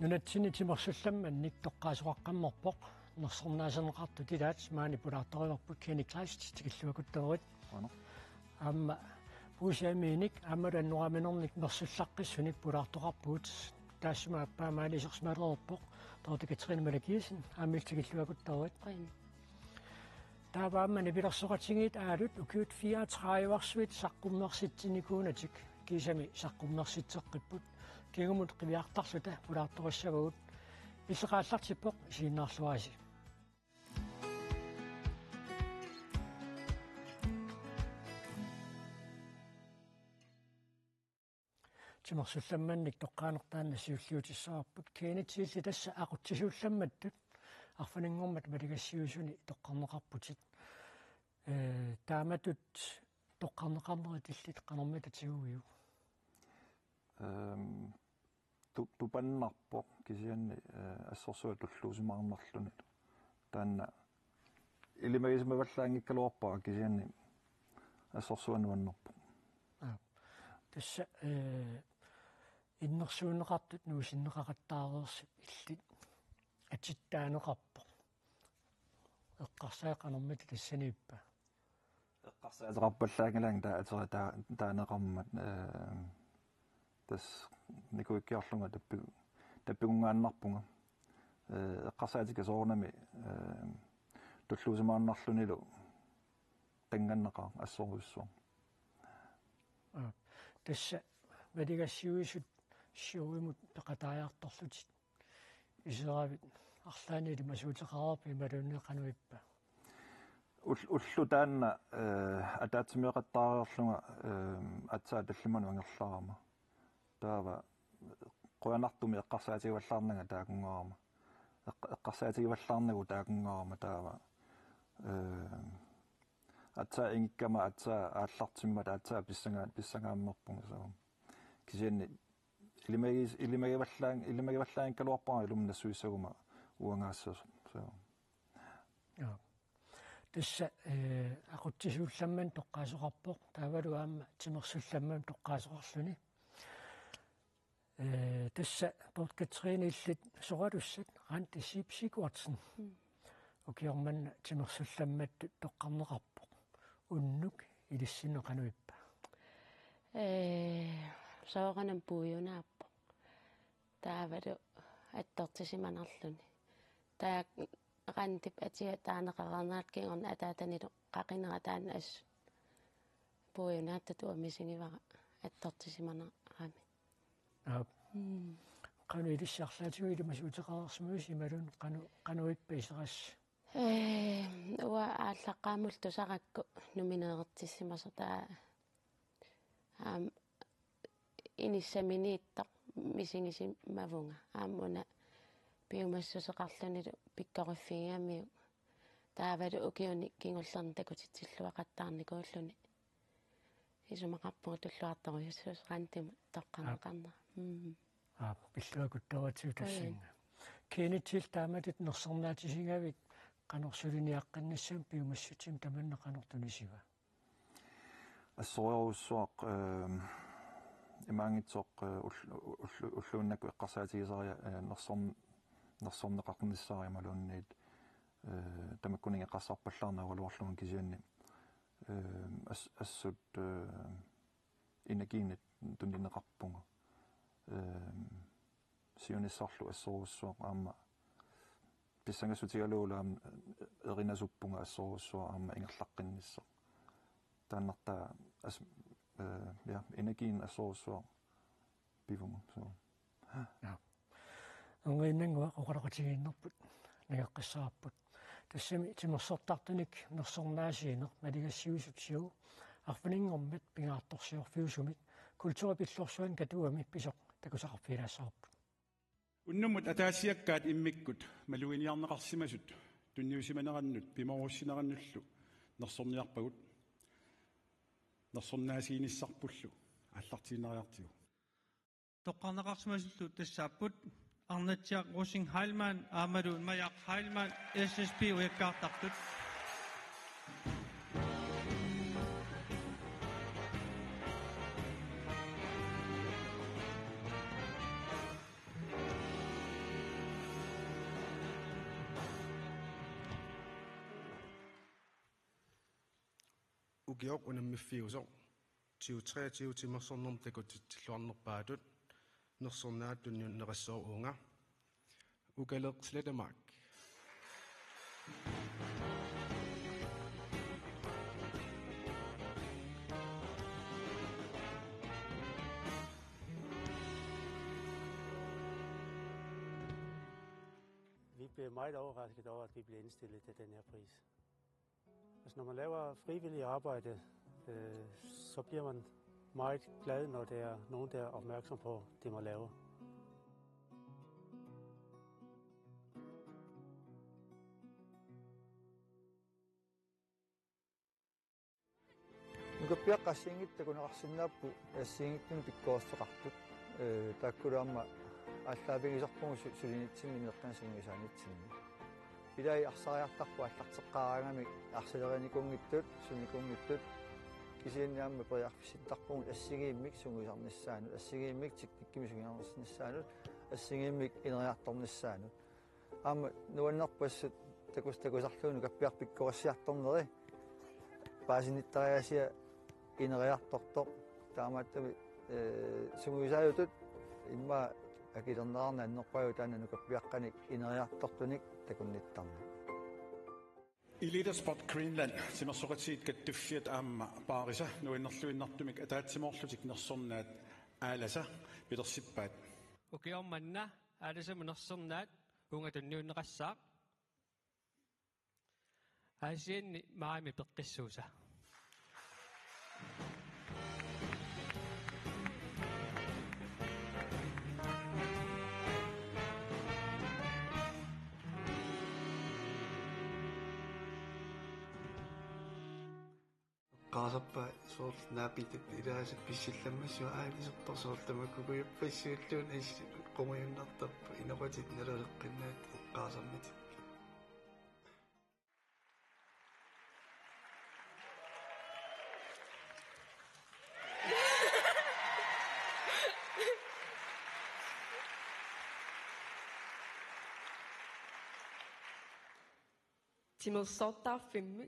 нунатсини тимерсулламманник тоққаасоқаққамморпоқ нерсорнаасанеқарту тилаат маани пулаарторилерпут кениккласт тикиллуакуттаруит аама пуусааминик аммаланнураминерник мерсуллаққиссуник пулаартоқарпуут таассума аппаамаани исерсмаалерерпоқ тоотикатсеринамалакиисин ааммилтикиллуакуттаруит таавааммани пилерсоқатсигиит аалут укиут 34 саққуммерситсиникуунатик кисами саққуммерситсеққиппут кигумут қивиартарлута пулаарториссавагут иллеқааллартиппоқ сииннаарлуаси тимерсулламманник тоққаанертаанна сиуллиутиссаарпут кeenitсиилли тасса ақутсисуулламматтут арфанингормат малигассиусуни тоққарнеқарпутит тааматут тоққарнеқарнерит иллит қанермита тигуиу тупаннарпоқ кисианни ассорсуа туллуусимаарнерлуни таанна илимагисмаваллаангиккалуарпаа кисианни ассорсуануаннерпоқ тасса иннерсуунеқартут нуусиннеқараттаарерси иллит атиттаанеқарпоқ эққарсаақанермити тассанииппа эққарсаатеқарпаллаангалаан таа таанеқармат тас никуиккиарлунга таппигунгааннарпунга эққарсаатика соорнами туллуусимааннарлунилу танганнеқар ассоруссуа тасса валигассиуисут сиуимут пеқатааяарторлутит исеравит арлаанили масуутеқарарпи малуунеқануиппа уллу таанна атаатсимеқаттаарерлунга атсаа таллиману ангерлаарама таава қуанартуми эққарсаатигиваллаарнага таакунгаарама эққарсаатигиваллаарнагу таакунгаарама таава атсаа ингиккама атсаа ааллартиммат атсаа писсангааммерпунга саа кисианни илимагиваллаан калуарпаа илумна суисагума уангаассас саа тасса ақутсисуулламман тоққаасоқарпоқ таавалу аама тимерсулламман тоққаасоқарлуни тасса порткатрини иллит соралуссат ранти сипсикуарсен окиорман тимерсулламмат тоққарнеқарпоқ уннук илиссинеқануиппа сооранам пуйунааппо таавалу аттортисиманерлуни таа рантип атиа таанеқараарнаат кингорна атаатанилу қақинера таана ас пуйунааттату амисигивара аттортисиманерами қану илиссарлаатигу илимасуутеқарерсимуси малун қануиппа исерас уа ааллаққаамул тусаракку нуминеэртиссимасо таа иниссаминииттақ мисигисимавунга ааммуна пиумассусеқарлунилу пиккориффигиамиу таавалу укиуни кингуллерни такутитсиллуақаттаарникууллуни исумақарпугу туллуарторуйуссус рантиму тоққанеқарна пиллуакуттаватиу тассинга кeenitsil тааматит нерсернаатисигавит канерсулиниаққаннассаам пиумассутим таманна канертунисива ассоруссуақ имаангитсоқ уллууннаку эққарсаатигисария нерсорнеқарниссаария малуунниит тамаккунинга эққарсарпаллаарна уалуарлугун кисианни ассут инагиинит туннинеқарпунга сиониссарлу ассоруссуақ аама писсангасутигалуулаам эринасуппунга ассоруссуа аама ингерлаққинниссо тааннартаа ja energien ассоруссуа пивума so ангайнангуа оқалақатигииннерпут нагаққиссаарпут тассами тимерсортартуник нерсорнаасиинер малигассиусут сиу арфанингормат пингаартторсиорфиусумик культурапиллорсуан катуами писоқ такусақарфилаассаарпут уннумут атаассиаккаат иммиккут малуиниарнеқарсимасут тунниусиманераннут пиморуссинераннуллу нерсорниарпагут нерсорнаасииниссарпуллу аллартиинериартигу тоққарнеқарсимасуллу тассааппут арнатсиақ русин хайлман аамалу маяқ хайлман SSP уяккаартартут ukiok unammifiuso 23 timersornerm takutittilluarnerpaatut nersornaat tunniunneqassoo uunga ukaleqslatamak. Vi blev meget overrasket over, at vi blev indstillet til den her pris. Altså, når man laver frivillig arbejde, så bliver man meget glad, når der er nogen, der er opmærksom på det, man laver. Nukapiaqqassiingittakunaqarsinnaappu assiingittuni pikkoorfeqartut taakkulaamma ааллаапигисарпугу сулинитсинни меққансигисаанитсинни илаи арсариартарпу аллартеққараангами арсилериникунгиттут суникунгиттут кисиинниамма периарфисситтарпугу ассигииммик сунгисарниссаанут ассигииммик тиккими сунгиарниссаанут ассигииммик инериарторниссаанут аама нуаннерпассут такусарлуну каппиарпиккориссиарторнери паасиниттариасия инериарторто таамааттами сунгисааютут имма акилернаарна аннерпаю таанну каппиаққаник инериарторtunik такунниттарна Elite Sport Greenland тимерсоқатсиит каттуффиат аама паариса нуиннерлуиннартумик атаатсимоорлутик нерсорнаат ааласа пилерсиппаат укиорманна ааласаму нерсорнаат унгатунниуннеқассаақ аасианни маами пеққиссууса qaasarpa soorl naapitut ilaasap pissillammassua aalisertorsoortamakkukuiuppaissuulluun issi qumuyunnartarpu ineqatit nalaleqqinnaat qaasarmitik timersortarfimmi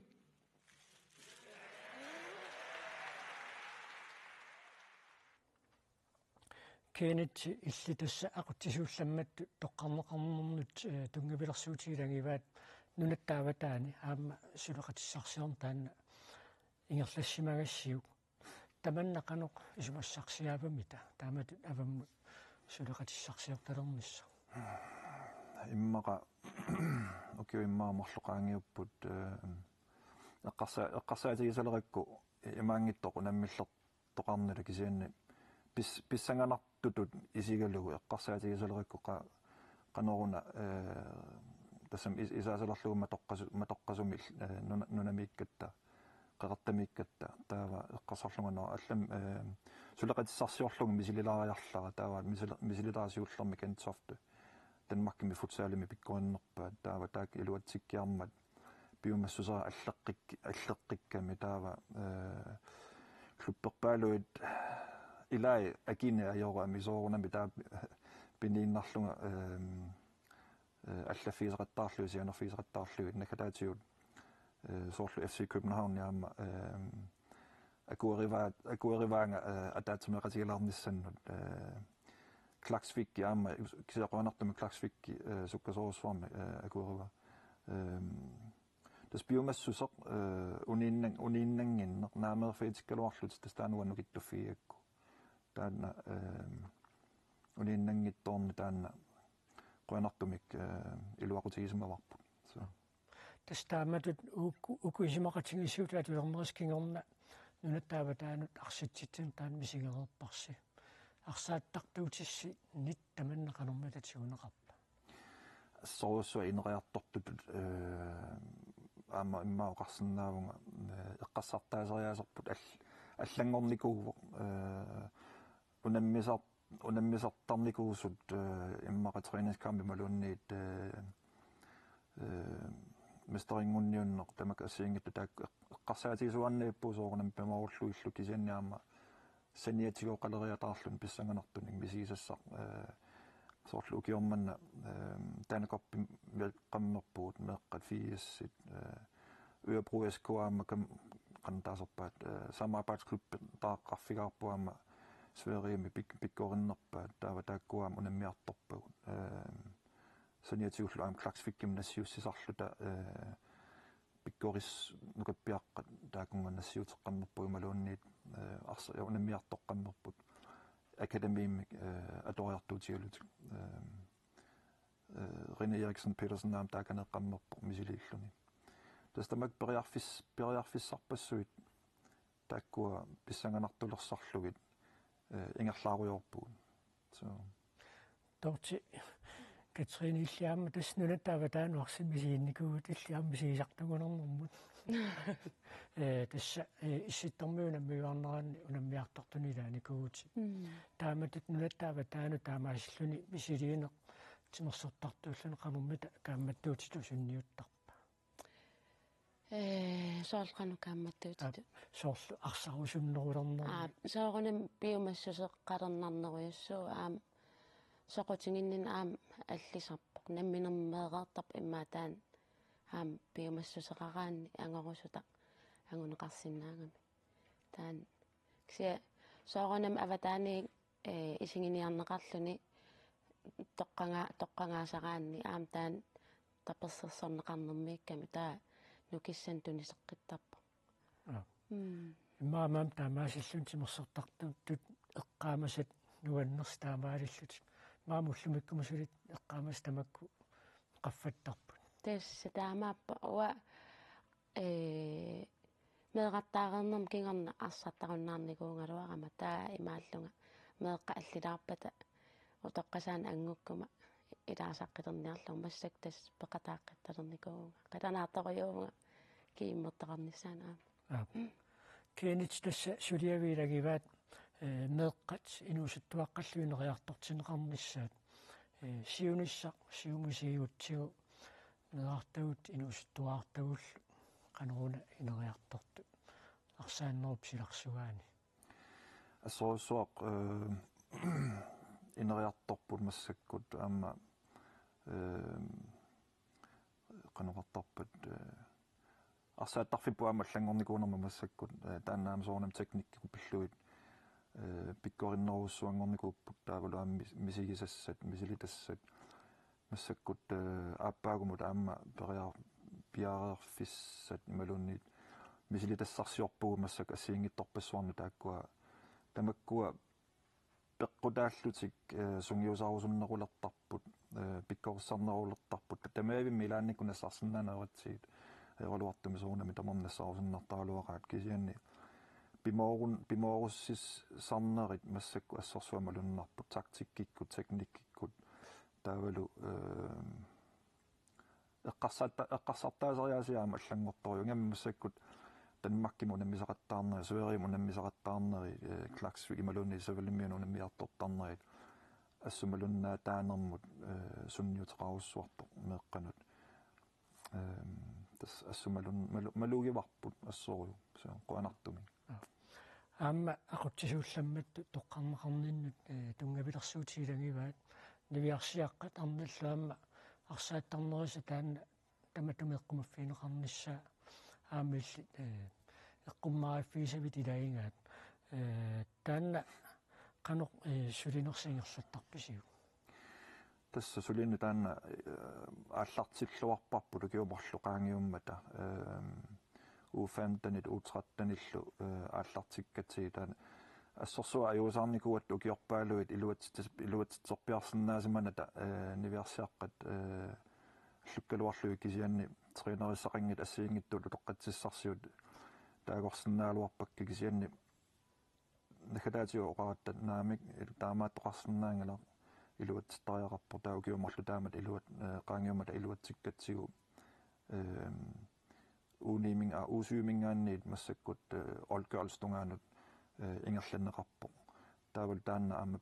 кенит иллитасса aquttisуулламматту тоққарнеқарнернут тунгавилерсуутигилангиваат нунаттааватаани аама сулеқатиссарсиорн таанна ингерлассимагассиук таманнақанеқ исумассарсиаавамита тааматут аваммут сулеқатиссарсиорталернисса иммаqa окей иммаамарлоqaangiupпут эққарсаатигисалеракку имаангиттоқ унаммиллер тоқарнала кисианни писсанганартутут исигалугу эққарсаатигисалеракку qanoruna тассам исаасалерлугу матоққасумил нунамииккатта qaqartamiikkata taava eqqarsarlunganera аллам сулеқатиссарсиорлугу мисилилаариарлара таава мисилилаасиуллерми кантсофту Danmarkimi futsalimi pikkuannerpaat taava taak iluatsikkiarmat piumassusera аллеққикками таава клупперпаалуит илай акине ajorami soorunami taa piniinnarlunga аллаффисеқаттаарлуи сианерфисеқаттаарлуи накатаатиут soorlu FC København yaama akuerivaanga ataatsumeqatigilаарnissannut Klaksvik yaama kiseqoanartumi Klaksvik sukkasorussvarmi akueriva tas biomassuseq uniinnanginneq naamerfiitikkaluarlut tastaanuannukittufiiakku taanna uniinnangittoorni taanna qoanartumik iluaqutigisummavarpu so тастааматут укуисимақатингиссуутаат уернерискингорна нунаттааватаанут арситситсин таан мисингерерпарси арсааттартуутисси нит таманнеқанэрмататсигунеқарпа соосуа инериарторпут аама иммаоқарсинаавунга эққассартаасериаасерпут аллангорникууво унаммисартарникуусут иммақатринискамби малуунниит мистерингунниуннеқ тамак ассиингитту таак эққарсаатигисуаннииппу соорнам памаорлуиллу кисианниаама саниатигоқалериатаарлун писсанганартуник мисигисассақ соорлу укиорманна таанакорпи меққаммерпуут меққат фииссит уябруэскуаама qantaasarpaat samarbejdsgruppe taaqarfigaarpuama Sverige pikkorinnerpaat taava taakkuaam unammiartorpagut saniatiullu aam klaksfikkim-nassiussisarluta pikkoris nukappiaqqat taakungannassiuteqqammerpu imaluunniit arsa unammiartoqqammerput akademiimik atoriartuutigalutik René Eriksen Petersen naam taakaneqqammerpo misiliilluni tastamak periarfissarpassuit taakkua pissanganartulersarlugit ingerlaaruyorpuun so Torti Katrine illiaamma tassnuna taavataanu misiinnikuut illiaamma siisartugunernermut tassa issittormiunammiuarneraanni unammiartortunilaanikuuti taamatut nunattaavataanu taamaasilluni misiliine timersortartuulluni qanummata kaammattuutitu sunniuttarpa soorqanu kaammattuutitu soorlu arsarusunnerulerner soorunam piumassuseqqalernarneruiussuu soqutiginnin аллисарпоқ намминермеэреэртарп иммаатаан пиумассусеқараанни ангорусута ангунеқарсинаагами таан кися соорунам аватаани исигиниарнеқарлуни тоққангаасараанни таан таперсерсорнеқарнермиикками таа нукиссан тунисеққиттарпо имаамаам таамаасиллун тимерсортартут тут эққаамасат нуаннерс таамаалиллут маамуллумиккумасулит эққаамас тамакку qaffattarput тасса таамааппа уа меэқаттаарернерм кингерна арсаттаруннаарникуунгалуарама таа имааллунга меэққа аллилаарпата утоққасаан ангуккума илаасаққитерниарлу массак тас пеқатааққитталерникуунга қитанаарторюунга кииммертақарниссаана кенич тасса сулиавилагиваат меэққат инуусуттуаққаллуинериарторсинеқарниссаат сиунissaq неартагут инуусуттуаартагуллу qanruuna ineriartortu арсааннеруп силарсугаани ассоруссуақ инериарторпут массаккут аама qanуqartarpat арсааттарфиппу аама аллангорникуунерма массаккут тааннаама соорнам техникку пиллуит pikkorinneruussuangornikuupput taavuluam misigisassat misilitassat массаккут ааппаагумут аама piareerfissat imalunniit misilitassarsiorpugu massак ассиингитторпассуарну тааккуа тамаккуа пеққутааллутик сунгиусарусуннерулертарпут пиккорissarnerullertarput тамаавимми илаанникунассарсиннаанератсигит эролуартуми соорнами тамарнассарусуннартаралуақаат кисианни биморуссис сарнерит массакку ассерсуамалуннарпут тактиккиккут техниккиккут таавалу эққарсартаасериаама аллангорторюнгамми массаккут танмаккиму наммисақаттаарнери суериму наммисақаттаарнери клаксвик ималуунни савалиммиуну наммиартортарнери ассумалуннаа таанермут сунниутеқаруссуарто меэққанут тас ассумалун малугиварпут ассору со қуанартуми аама ақутсисуулламматту тоққарнеқарниннут тунгавилерсуутигилагиваат нивиарсиаққат арналлуамма арсааттарнериса таанна таматумеққумаффинеқарнissaа аамилли эққуммааффисавит илаингаат таанна қано сулинерсингерлуттарписиу тасса сулинну таанна ааллартиллуарпарпулу киумарлу qaangiummata U15 U13 ааллартиккатсиги таана ассорсуа аюусаарникуат укиорпаалуит илуатсорпиарсинаасиманата нивиарсиаққат луккалуарлуи кисианни тринерисақангит ассиингиттулу тоққатсиссарсиут таагорсинаалуарпакки кисианни нахалаатиу оqaратта наамик таамааттоқарсинаангала илуатситтариақарпу таагиумарлу таамат илуат qaangiummata илуатсиккатсигу униминг усуимингаанниит массаккут олгоалстунгаанут ингерланнеқарпо таавал таанна аама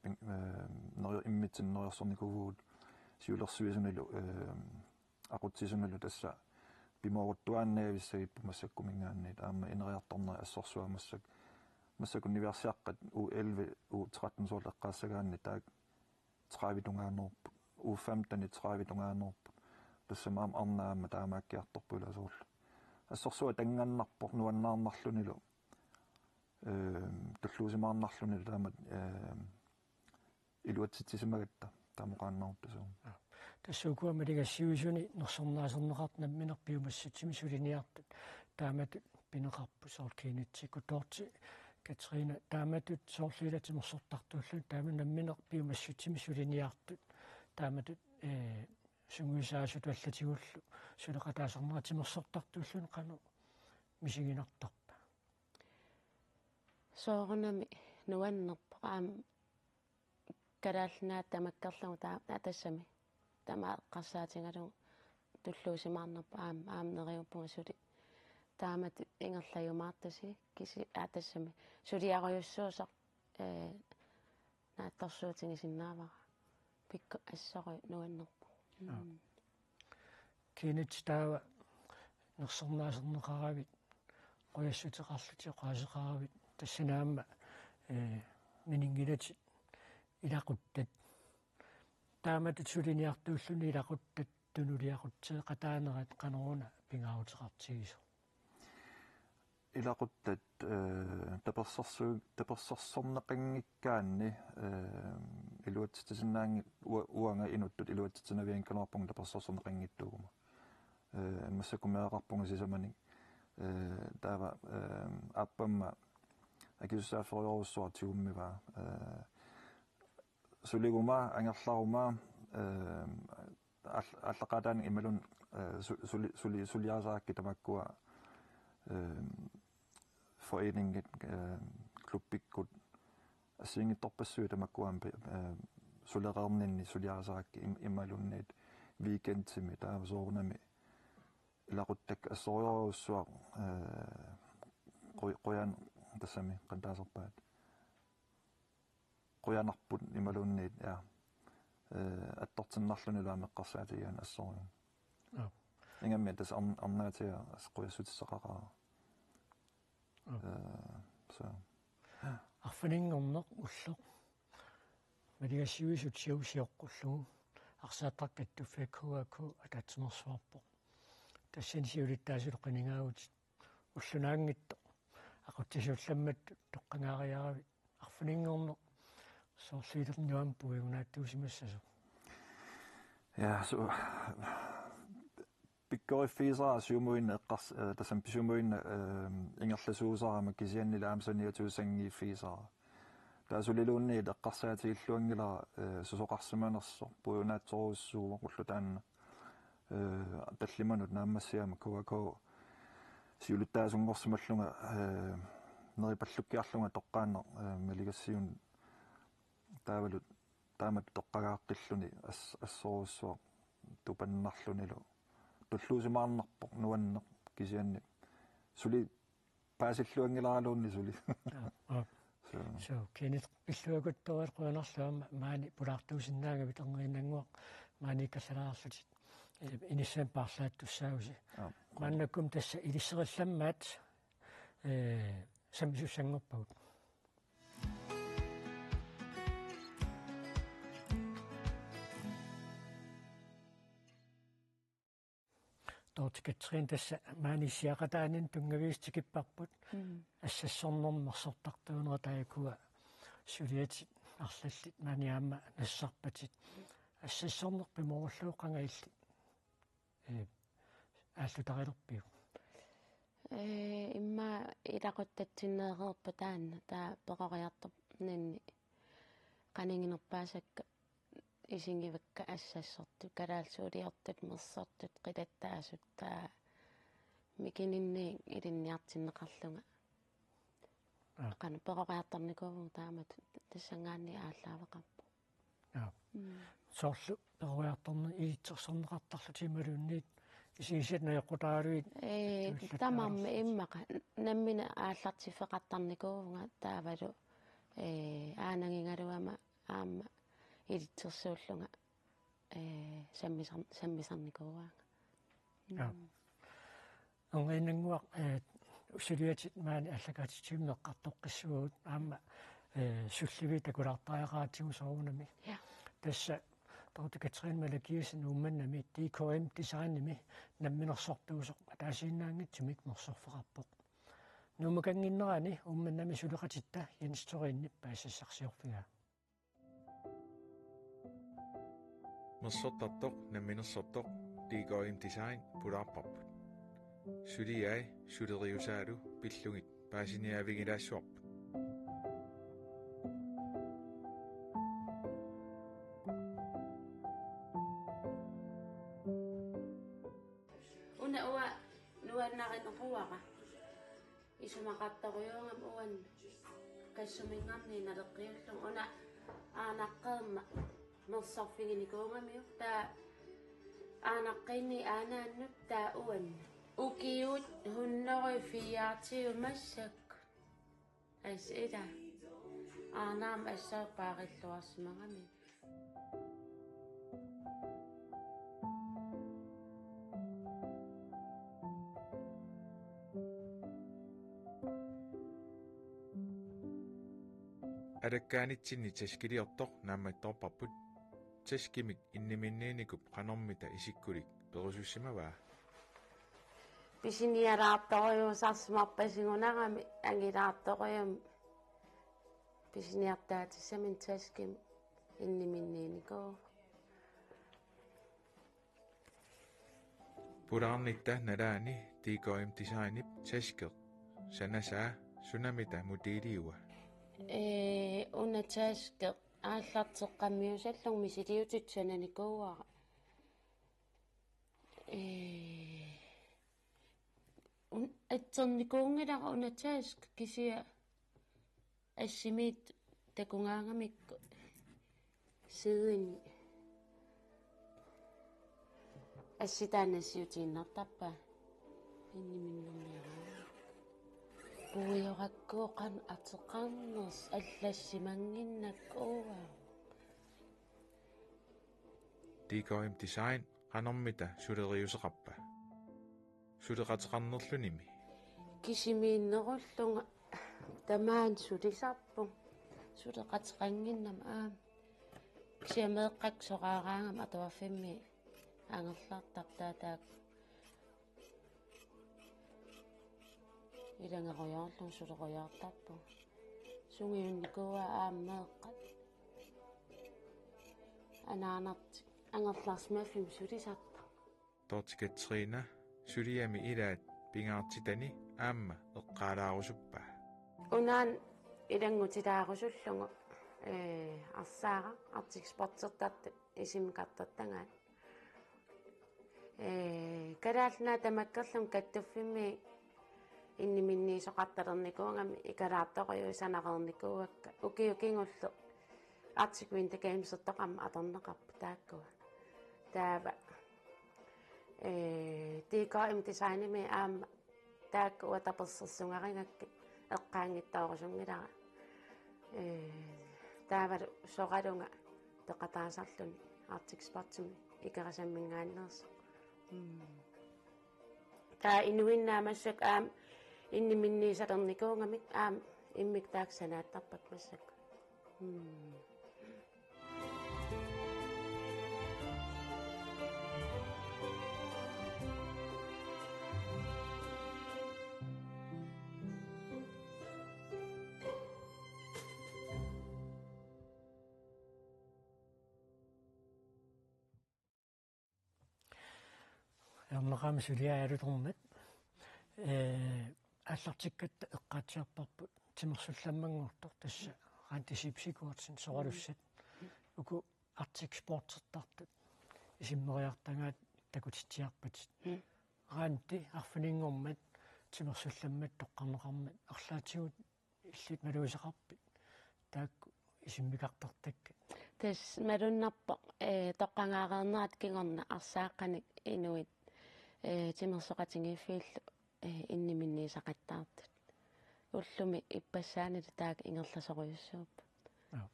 иммитсиннериорсорникугуут сиулерсуисуналу aqutsisunalu tassa pimoruttuaannaavissagippu massakkumingaanniit aama ineriartorneri assorsuamassak massakuniversiaqqat U11 U13 soorleqqaassagaanni taak 30 tungaanerput U15 30 tungaanerput тассамаам арнаама таамааккиарторпула суурлу ассорсуа тангannarpoq nuannaarnarlunilu tulluusimaarnarlunilu taamat iluatsitsisimaгаtta таамоqaannaruttasуу тассуукуама лигассиусуни нерсорнаасернеқартнамминерпиумассутсими сулиниартут тааматут пинеқарпу сооркиинитсикку тоорти Katrina taamatut soorliilatimorsortartuullu taamanamminerpiumassutimi suliniartut taamatut sunguisaasut аллатигуллу сулеқатаасарнератиморсортартууллун қану мисигинартарпа соорнами нуаннерпа аам караалнаа тамаккерлугу таасами тама қарсаатингалу туллуусимаарнерпа аам нериуппуга сули таамат ингерлаюмаартаси киси аатассами сулиаруйуссуусақ наатторсуутингисиннаавара пикку ассорой нуаннерпу кинит таава нерсорнаасернеқаравит қояссутеқарлути қаасеқаравит тассинаама минингилати илақуттат тааматут сулиниартууллуни илақуттат тунулиақутсеэ қатаанерат қанеруна пингаарутеқартигисо илақуттат таперсорсорнеқангиккаанни илуатситсиннаанги уанга инуттут илуатситсинавиан канарпунг таперсорсорнеқангиттуугума массакумеақарпунга сисамани таава аппамма акисусаафериоруссуартигуммива сулигума ангерларума аллақатаани ималун сулиасаакки тамаккуа foreningen klubbikkut assingittorpassui tamakkuam sulererninni suliarasaakki immalunniit weekendtimi taavasoornami ilaquttak assoriorussuaq qoyan tassami qantaaserpaat qoyanarput immalunniit ja attortinnarlunilu meqqarsaatigaan assorium ingammi tas arnaatia qoyassutissaqaqara арфанингорнеқ уллеқ малигассиуисут сиусиоққуллугу арсааттаркаттуффаккуаку атаатсимерсуарпоқ тассани сиулиттаасулеқинигаагут уллунаангитто ақутсисулламмат тоққангаариаравит арфанингорнеқ соорлиилернуам пуигунааттуусимассасу ja so Pikkorifiisaa syumuin eqqars tasam pisumuin ingerlasuusarama kisiannila aamsaniatuusangiiffiisaa taasuliluunni eqqarsaatiilluangila susoqarsimanerso puunaatsoruussuuma qullutaanna tallimanut naammassiama kuako siuluttaasungorsimallunga neripallukkiarlunga toqqaanner maligassiun taavalut taamat toqqagaaqqilluni assoruussuaq tupannarlunilu tulluusimaarnerpoq nuanneq kisianni suli paasilluangilaaluunni suli so kenit pilluaguttorat qoyanarluama maani pulaartuusinnaanga viterngerinnanguaq maani kallalаарlutit inissaan paarlaattussaagusi maannakkum tassa ilisserillammaat samisussangorpagut Katrina tässä maanissiaqataanin tungaviistikipparput assassornermersortartuunerataakua suliati arlallit maaniaamma nassarpatit assassornerpimorulluuqangailli ааллутариlerpiu имма илақуттатсиннеерерпа таанна таа пеқориартоп нанни qaninginerpaasakka isingivakka assassорtut kalaalsuuliortut mersortut qitattaasuttaa mikininniin ilinniartinneqarlunga qana peqoqiartarnikuugu taamat tassangaanni ааllaavaqarpu soorlu peqoqiartarni iitsersorneqartarlutimalunniit isigisatnaeqqutaaluit tamarmi immaqa nammina aallartifeqartarnikuugunga taavalu aanangingaluama aamma илитсерсууллунга саммисарникууаага онгинангуақ усилиатит маани аллагаатитсиумнеққартоққиссуут аама сулливи такулаартариақаатигу соорунами тасса Tauti Katrin Malakiasin umannami DKM designimi namminersortuusoq ataasiinnaangitsimik nersorfaqarpoq. Numakanginnerani ummannami suleqatitta yanistoriinnip paasassarsiorfiga. Mersortartoq namminersortoq DKM design pulaarparput. Suliai suleriusaalu pillungit paasiniavigilaassuarput. nuannaqinerruaqa isumaqattaruyorngam uan kassumingarni naleqqiullung una aanaqqeerma mersorfiginikuungamiu taa aanaqqinni aanaannut taa uan ukiut hunneri fiaartiumassak asida aanaam assaapaarilluarsimangami Alakkaanitsinni taskiliortoq naammattorparput taskimik inniminniinikup qanormita isikkulik perusussimavaa pisinialaartoriusarsimarpasingunarami angilaartorium pisiniartaatissamin taskim inniminniinikoo pulaarnitta nalaani DKM designip taskeq sanasaa sunamita mutiiliuwa una taskeq aallarteqqammiusallung misiliutitsananikuuara atsernikungilара una task kisia assimiit takungaangamikku siidinni assitaanassiutiinnertarpa inniminnummiaraa puuyorakkuoqan ateqarners аллассимангиннаккуува DKM design qanormita suleriuseqarpa suleqateqarnerlunimi кисимииннеруллунга тамаан сулисарпу сулеқатеқангиннам кисиамеэққак сораараангам атуарфимми ангерлартартаатаак илангеруйоорлун сулеруйоортарпу сунгиунникуа ааммеэққат анаанарт ангерларсмаффим сулисарта тортикатсрина сулиами илаат пингаартитани аама эққалаарусуппаа унаан илангутилаарусуллугу арсаара артикспортертарт исимикартаттангаат калаалнаа тамаккерлун каттуффимми инниминниисоқарталерникуунгами икалаартоқиусанақерникуугакка укиукингуллу артиквин такаимсертоқамма аторнеқарпу тааккуа таава DKM designimi aamma taakkuа таперсерсунгарингакки эққаангиттаорусунгилара таавалу соқалунга теқатаасарлуни артикспортими икерасаммингааннерс таа инуиннаамассак аам инниминниисалерникуунгамик аам иммик тааксанааттарпак массак Erneqaami suliaalutormat аллартиккатта эққаатиарпарпут тимерсулламмангортор тасса антисипсикуутсин соралуссат уку артикспортертартут исиммериартангаат такутитсиарпатит раанти арфинингормат тимерсулламмат тоққарнеқармат арлаатигут иллит малуисеқарпит таакку исиммикартартакка тас малуннарпо тоққангаареернерат кингорна арсааққаник инуит тимерсоқатингиффииллу инниминниисақаттаартут уллуми иппассаанила таак ингерласоруйуссууппа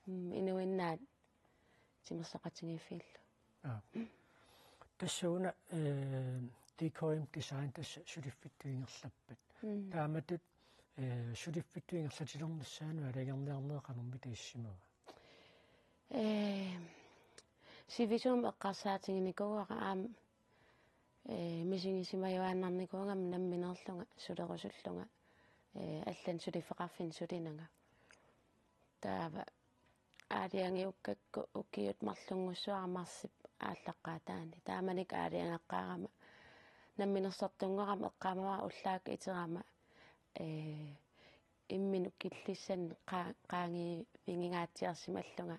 инуиннаат тимерсоқатингиффииллу тассууна DKM design тасса сулиффиттуингерлаппат тааматут сулиффиттуингерлатилернассаану алагерниарнеэқанерми таассимава сивисуум эққарсаатингиникууаqa аама мисигисимаюааннарникуангам намминерлунга сулерусуллунга аллан сулифеқарфин сулинага таава аалиангиуккакку укиут марлунгуссуарамарсип ааллаққаатаани тааманик аалиангаққарама намминерсортунгорама эққаамава уллаак итерама имминук киллиссан qaangi вингигаатиарсималлунга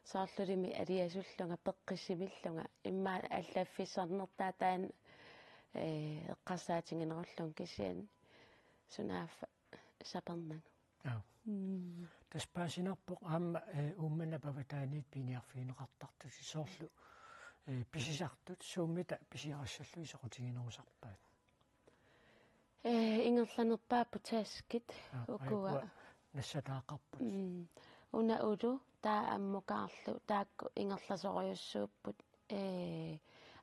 соорлулими алиасуллунга пеққиссимиллунга имма аллаффиссарнертаа таан эққарсаатингинеруллун кисиан сунааффа сапернаг таспаасинарпоқ аама ууммана паватааниит пиниарфиинеқартартуси соорлу писисартут сууммита писиарассаллуи соқутигинерусарпаат ингерланерпааппу тааскит укуа нассатаақарпут уна улу таа аммукаарлу таакку ингерласориуссууппут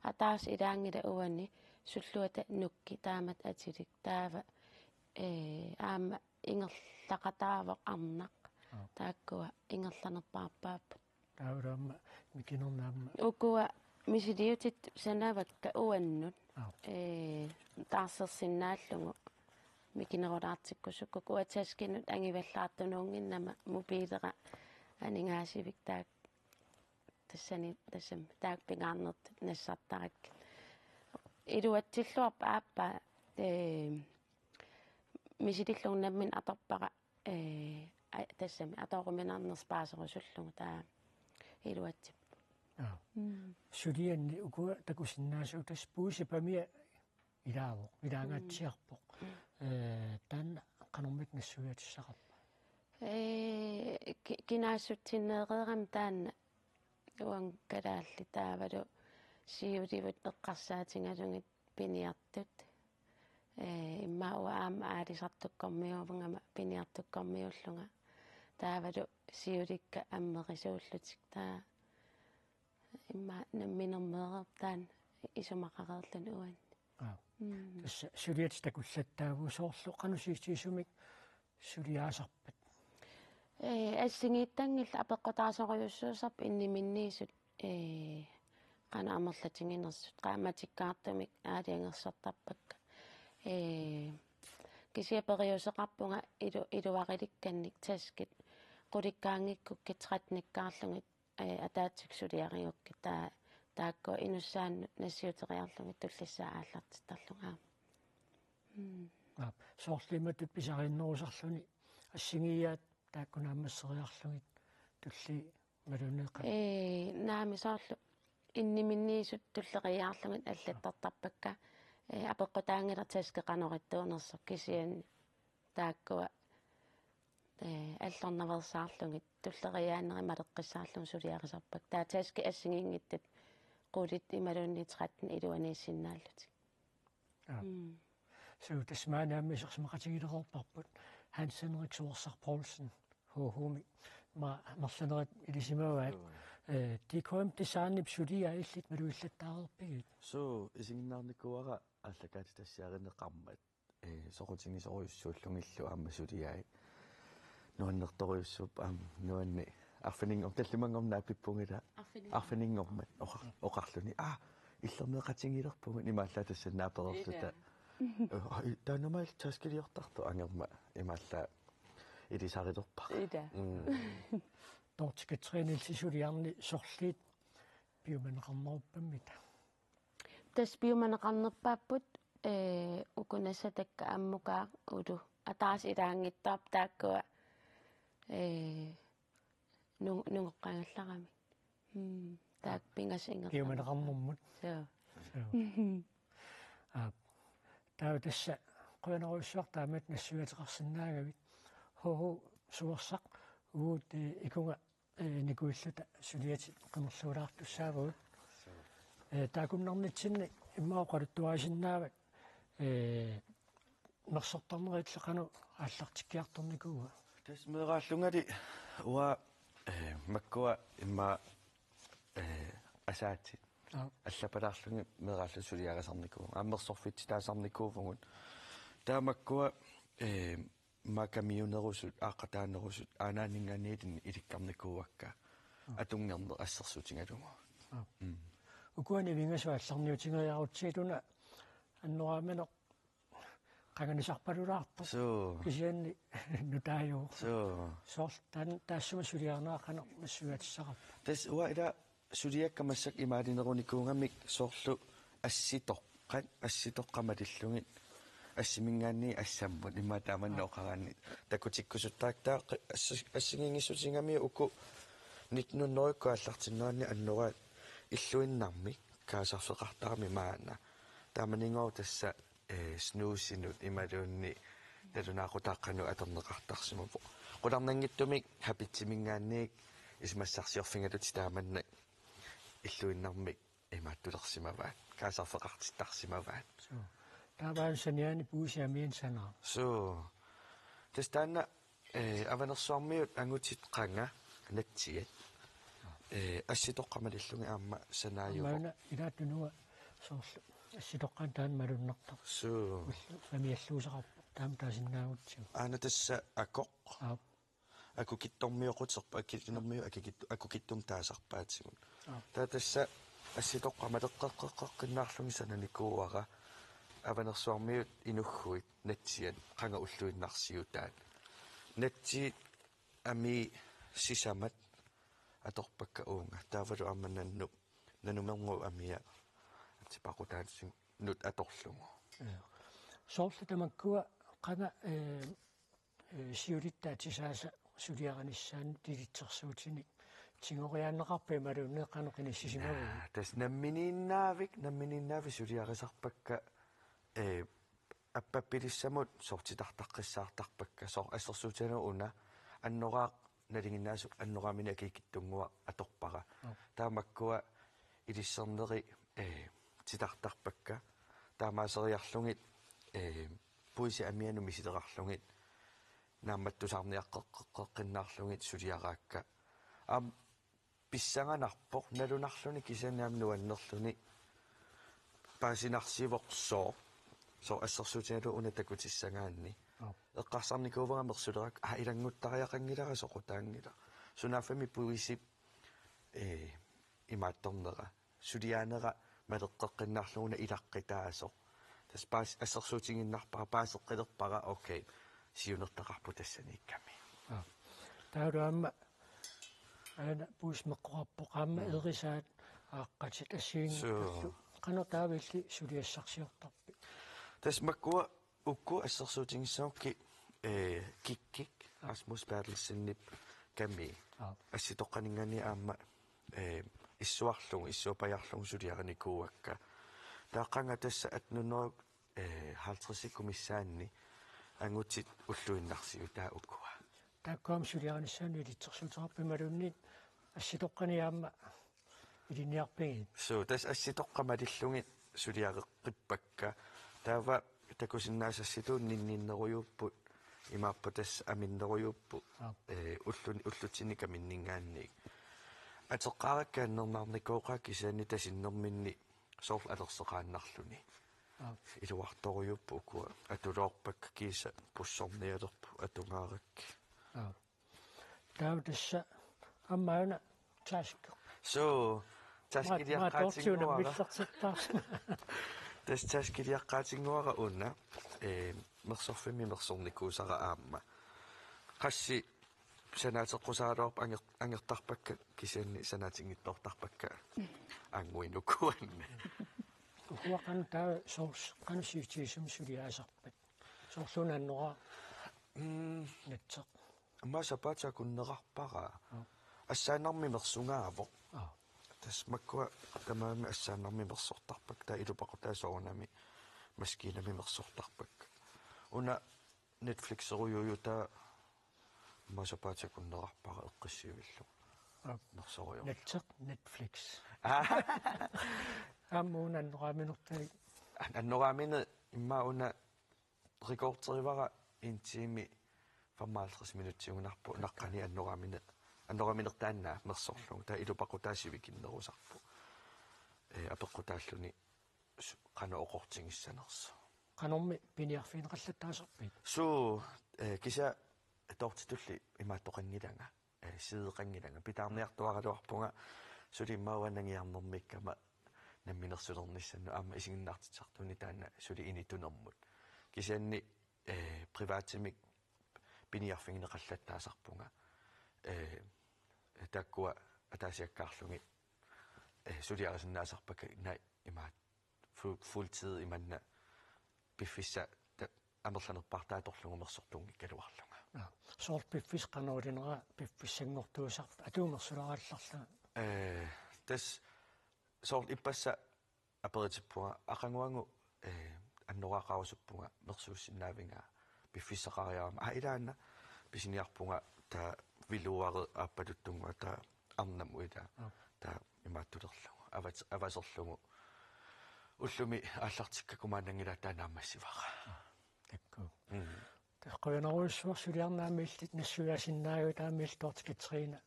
атаас илаангила уани суллуата нукки таамат атилик таава аама ингерлақатаавоқ арнақ тааккуа ингерланерпаарпааппут таавраама микинернаама укуа мисилиутит санавакка уаннут таарсерсиннааллугу микинерулаартиккусукку куатаскинут ангиваллаартунуунгиннама мобилера анингаасивик таак тассани тассам таак пингаарнерт нассартарак илуатсиллуарпа ааппа мисилиллугнаммин аторпара тассами аторуминаарнерспаасерусуллугу таа илуатсип сулианни укуа такусиннаасуу тас пуусипамия илаавоқ илаангаатсиарпоқ таанна канормит нассуиатиссақарпа кинаассутсиннеэреерам таанна уан калаалли таавалу сиуливут эққарсаатингалугит пиниартут иммауа аама аалисартуккормиувангама пиниартуккормиуллунга таавалу сиуликка аммерисууллутик таа имма намминермеерер таан исумақареерлун уан тасса сулиат такуллаттаагу соорлу қанусиитсисумик сулиаасарпат ассигииттангилла апеққутаасориуссуусарп инниминниисут qana амерлатингинерсут qaamatikkаарtumik аалиангерсартарпакка кисиапериусеқарпунга илуариликканник таскит qulиккаангиккук китратниккаарлугит атаатсиксулиариукки таакко инуссаанну нассиутериарлугит туллиссаа ааллартиттарлунгаа соорлиматут писариннерусарлуни ассигиаат тааккунаамассериарлугит тулли малунеқа наами соорлу инниминниисут туллериаарлугит аллаттартарпакка апеққутаангила таскеқаноритtuunerсо кисиан тааккуа аллорнаверсаарлугит туллериааннери малеққиссаарлугу сулиарисарпак таа таски ассигингиттат qulит ималууннитраттин илуанииссиннааллутик суу тасмаанааммисерсмақатигилерорпарпут Hans-Henrik Sorsach Poulsen хууми марланерат илисимаваат дикоим десааннип сулиаиллит малуиллаттаарерпигит суу исигиннаарникуара аллакаати тассиаринеқармат соқутингисоруйуссууллунгиллу аама сулиаи нуаннерторуйуссууп аама нуанни арфинингом таллимангорнаа пиппунгила арфинингормат оқарлуни иллернеқатингилерпугу нимааллаа тассаннааперерлута таанамаал таскилиортарту ангерма имааллаа илисарилерпар тортикатсринилси сулиарни сорлиит пиуманеқарнеруппаммита тас пиуманеқарнерпааппут укунассатакка аммукаа улу атаас илаангиттаап тааккуа нунгоққангалларами таак пингасингер пиуманеқарнэрмут таа тасса қуянеруссуартаамат нассуатеқарсинаагавит хоо суерсақ уут икунга никуиллута сулиати қимерлуулаартуссаавагут таакумнарнитсинни иммаоқалуттуаасиннаават нерсортарнериллеқану ааллартиккиарторникууа тас мерааллунгали уа маккуа имма асаати аллапалаарлунги мерааллу сулиагасарникуу ааммерсорфит таасарникууфугут таамаккуа макамиунерусут аақатаанерусут аанаанингааниитин иликкарникууакка атунгернер ассерсутингалугу Ukuani vingassuallarniutingejaarutiiluna annoraamano qanganisarpalulaarpo kisianni nutaajuur soor taassuma suliarnaaqano massuatissaqarpa tas uwa ila suliakkamassak imaalinеруникуунgamик soorlu assitoqqamalillungit ассимингаанни ассаммут имаатааманна оқараанни такутиккусуттаактаа ассигингиссутингами уку 1900 аллартиннаанни аннораат иллуиннарми каасарфеқартарами маана тааманингоо тасса снуусинут ималуунни талунаақутааққану атернеқартарсимапо қуларнангиттумик хапитсимингаанниик исмассарсиорфингалути тааманна иллуиннармик имааттулерсимаваат каасарфеқартиттарсимаваат Taabaan saniani puusiamien sanaa. So testaanna avanersuarmiut angutit qanga natsiat assitoqqamalillungi aamma sanaayu maana ilaattunua soorlu assitoqqaan taan malunnertar so famialluusaqarpu taam taasinnaagutsi aana tassa akoq akukittormiuquterpa akkinermiu akukittum taasarpaatsigun taa tassa assitoqqamaleqqeqqeqqinnaarlungi sananikuuara avanersuarmiut inugguit natsiat qanga ulluinnarsiutaat natsi ami sisamat atorpakka uunga taavalu ammanannu nanumermu amia atipaqutaatsin nut atorlungu soorlu tamakkua qanga siulittaatisaasa suliaqanissaanni tilitsersuutinik tingoriaanneqarpi maluunneqqaneqinissisimavui tas namminiinnaavik suliaqisarpakka аппаппилиссамут сортитартаққиссаартарпакка сор ассерсуутану уна аннораақ налингиннаасук аннораамина акикиттунгуа аторпара таамаккуа илиссернери титартарпакка таамаасериарлугит пуиси амиану мисилерарлугит наамматтусаарниаққеққиннаарлугит сулиараакка писсанганарпоқ налунарлуни кисанаам нуаннерлуни паасинарсивоқсоо so ассерсуутигалу уна такутиссагаанни эққарсарникуувага мерсулерак илангуттариақангилара соқутаангила сунафами пуисип имаатторнера сулиаанера малеққеққиннаарлугуна илаққитаасо тас паас ассерсуутингиннарпара паасеққилерпара окей сиунертақарпу тассаникками таураама ана пуисмеққораппо qaamma ерисаат ааққатит ассиингерлу qanutaavилли сулиассарсиортарпи тасмаккуа укку ассерсуутингиссаукки киккик Rasmus Bertelsen ками асситоққанингани аама иссуарлугу иссуапаярлугу сулиараникууакка тааққанга тасса атнунеру 50 комиссаанни ангутит уллуиннарсиу таа уккуа тааккуам сулиараниссаани илитсерсуутеқарпи малунни асситоққаниаама илиниарпиги so тас асситоққамалиллугит сулиареққиппакка таава такусиннаасасситуун нинниннеруйуппут имааппу тас аминнеруйуппу уллутиника миннингаанник атеққараккааннернаарникооқа кисаани тасиннерминни сорл алерсеқааннарлуни илуарторуйуппу укуа атулоорпакка киса пуссорниалерпу атунгааракки таава тасса аммаана таасикко so таскилиаққаатингуара уна мерсорфими мерсорникуусара аама қасси санаатеққусаалуарп ангертарпакка кисианни санаатингиттортарпакка ангуинукуанна хуақан таа соорс қанусиутиисум сулиаасарпат соорлунааннера натсеқ аммаасапаата куннеқарпара ассаанарми мерсунгаавоқ тасмаккуа тамаами ассаанарми мерсортарпак таа илупақутаасоорнами маскинами мерсортарпак уна Netflix еруйута масапаата куннеқарпара эққиссиувиллу мерсорио натсеқ Netflix аммуна аннорааминертаи аннораамине иммауна рекордтеривара интими 55 минутсиунарпу наққани аннорааминертааннаа мерсорлугу таа илупақутаасивикиннерусарпу апеққутааллуни қана оқортингиссанерсо qanорми пиниарфинеқаллаттаасарпит су киса тортитулли имааттоқангиланга сидеқангиланга питаарниартуаралуарпунга sulimauanangiarnermikkama namminersulernissannu aamma isiginnaartitsartuni taanna suli initunermut kisianni privaatsimik piniarfingineqallattaasarpunga takkua ataasiakkaarlungi suliarisinnaasarpaka na imaat fulltid imanna piffissa амерланерпартааторлугумерсортуунги калуарлунга соор пиффис канаулинера пиффиссангортуусарт атуумерсулараалларлаа тас соор иппасса аперитиппунга ақангуангу аннораақарусуппунга мерсууссиннаавинга пиффиссақариарама илаанна писиниарпунга та вилуаре ааппалуттунгуа та арнам уита та имааттулерлугу авасерлугу уллуми ааллартиккакумаанангила таанаамассивара такку тэққуянаруйссуар сулиарнаамииллит нассуяасиннаагу таамииллтортикитсриина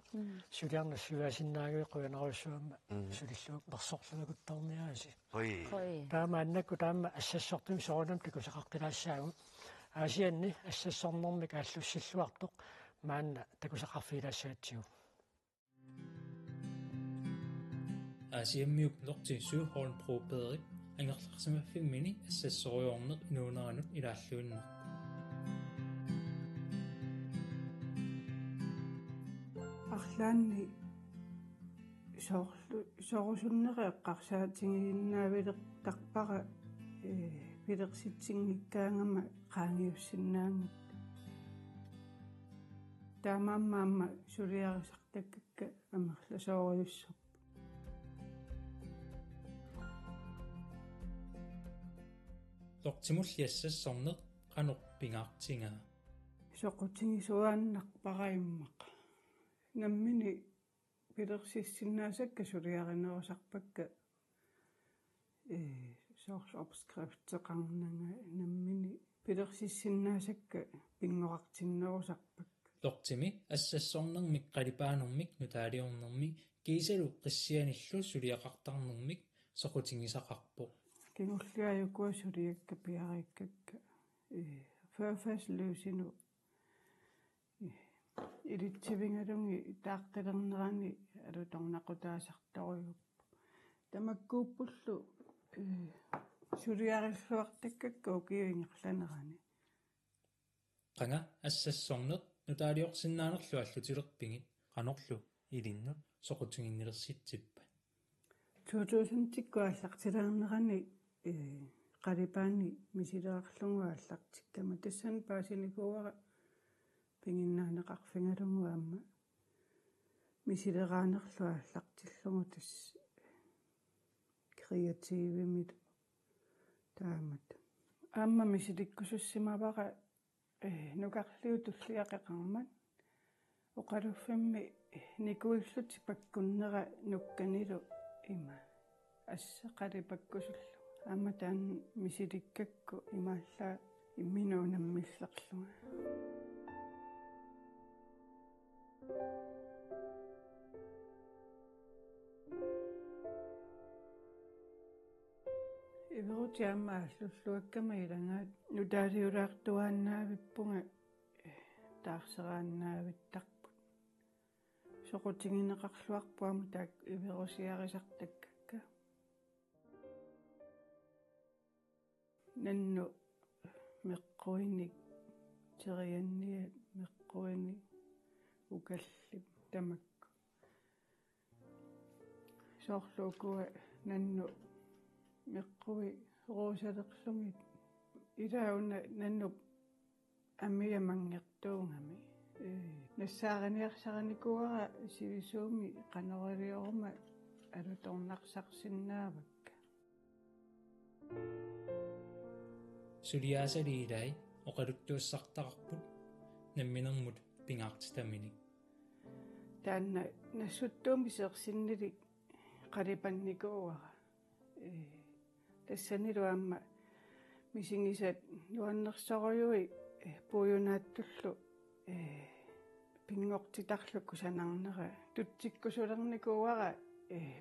сулиарнассуяасиннаагуи қуянаруйссуамма сулиллуут мерсорлунагуттарниааси таама аннакку таама ассассортуми соорунам такусақартилаассаагу аасианни ассассорнэрмик ааллуссиллуартоқ маанна такусақарфилаассаатсигу аасиаммиуп лортиссуу хорн пробедерик ангерларсимаффигмини ассассориорнеқ инуунеранут илааллуиннер арлаанни соорусуннере эққарсаатингииннаавилеқ тарпара пилерситсингиккаангама qaangiussиннаангит таамаамма сулиарисартаккакка амерласоориуссо лортимуллиассассорнеқ qanoq pingaartingaa соқутингисуааннарпараиммақ наммини пилерсиссиннаасакка сулиаринерусарпакка source opskrifteqarnanga nammini пилерсиссиннаасакка пингоқартиннерусарпак лортими ассассорнермик қалипаанермик нутаалиорнерми кисалу қиссианиллу сулиақартарнермик соқутингисақарпо кингуллиаюкуа сулиакка пиариккакка ферфаслуусину илитсивингалунги тааққилернерани алуторнақутаасарторюп тамаккууппуллу сулиариллуартаккакка укиуингерланерани qanga ассассорнеқ нутаалиорсиннаанерлу аллутилерпингит qanorlu илиннут соқутингиннерситсиппа 2000-тиккуаллартилаарнерани қалипаани мисилеарлугуа аллартиккама тассан паасиникууара пингиннаанеқарфингалугуаама мисилераанерлуа аллартиллугу тас креативимит таамат аама мисиликкусуссимавара нукарлиу туллиақеқармат оқалуффимми никуиллути паккуннера нукканилу има ассақалипаккусуллу аама таан мисиликкакку имааллаа имминуунаммиллерлуга иверутиамма аллуллуаккама илангаат нутаалиулаартуааннаавиппунга таарсерааннаавиттарпут соқутингинеқарлуарпуама таак иверусиарисартаккакка нанну меққуиник терианниат меққуини укаллип тамакку соорлуукуа нанну меққуи роосалерлугит илауна наннуп аммиамангертуунгами нассаариниарсараникуара сивисууми канорилиорума алуторнарсарсиннаавакка сулиаасалиилай оқалуттуассартақарпут намминермут пингаартитаминик таанна нассуттууми сеерсиннили қалипанникууара тассанилуамма мисингисат нуаннерсориуи пуюнааттуллу пингортитарлукку санарнера тутсиккусулерникууара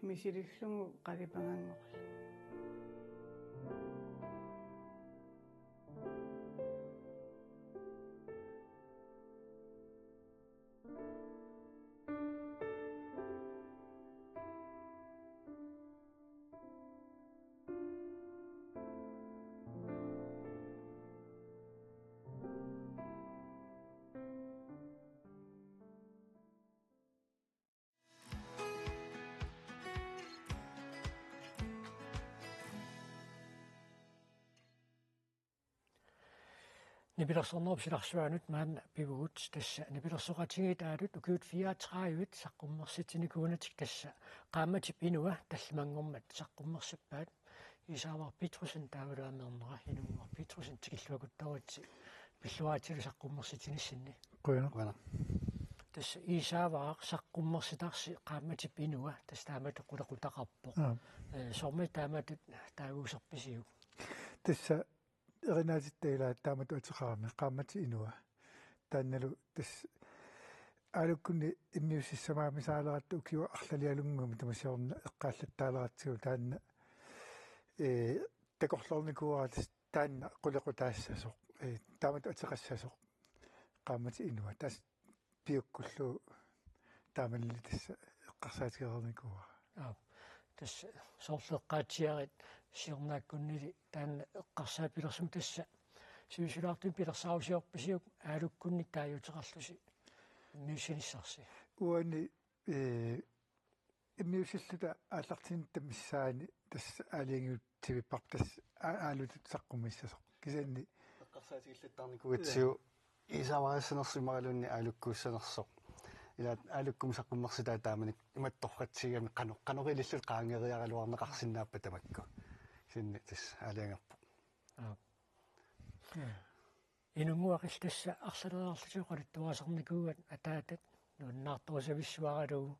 мисилиллугу қалипангангорла Nibilersornerp silarsuanut maan pivuut tassa nibilersoqatigit aalut ukiut 34 saqqummersitsinikuunatik tassa qaammatip inua tallimangormat saqqummersippaat isaavar Petrusen taavulaamernera inungor Petrusen tikilluakuttaruitsi pilluaatilu saqqummersitinissinni Quna. tassa isaavar saqqummersitarsi qaammatip inua tassa taamatu qulaqutaqarpoq sormi taamatut taaguuserpisiu tassa erinaasittaila taamatu ateqarami qaamati inua taannalu tass aalukkunni immiussamaami saalerattu ukiu arlalialungumi tamasiorna eqqaallattaaleratsigу taanna takorlornikuaratis taanna qulequtaassasoq taamatu ateqassasoq qaamati inua taas piukkullu taamalli tassa eqqarsaatigernikua tassa soorleqqaatsiarit siornaakkunnili taanna eqqarsaapilersum tassa suusulaartum pilersaarusiorpisiuk aalukkunni taayuteqarlusi immiusinissarsi uani immiusilluta aallartinta missaani tassa aaliangiuttivipparp tassa aalutut saqqummissasoq kisanni eqqarsaatigillattarnikuutsiu isavaraassanersimaralunni aalukkuussanersoq ila aalukkum saqqummersitaa taamanik imattorratsigami qanorilillut qaangeriaraluarneqarsinnaappa tamakku sinni tass aaliangerpo inunguaqil tassa arsaleraarlusiu qalittuaasarnikuugat ataatat nuunnaartuusavисsuаралугу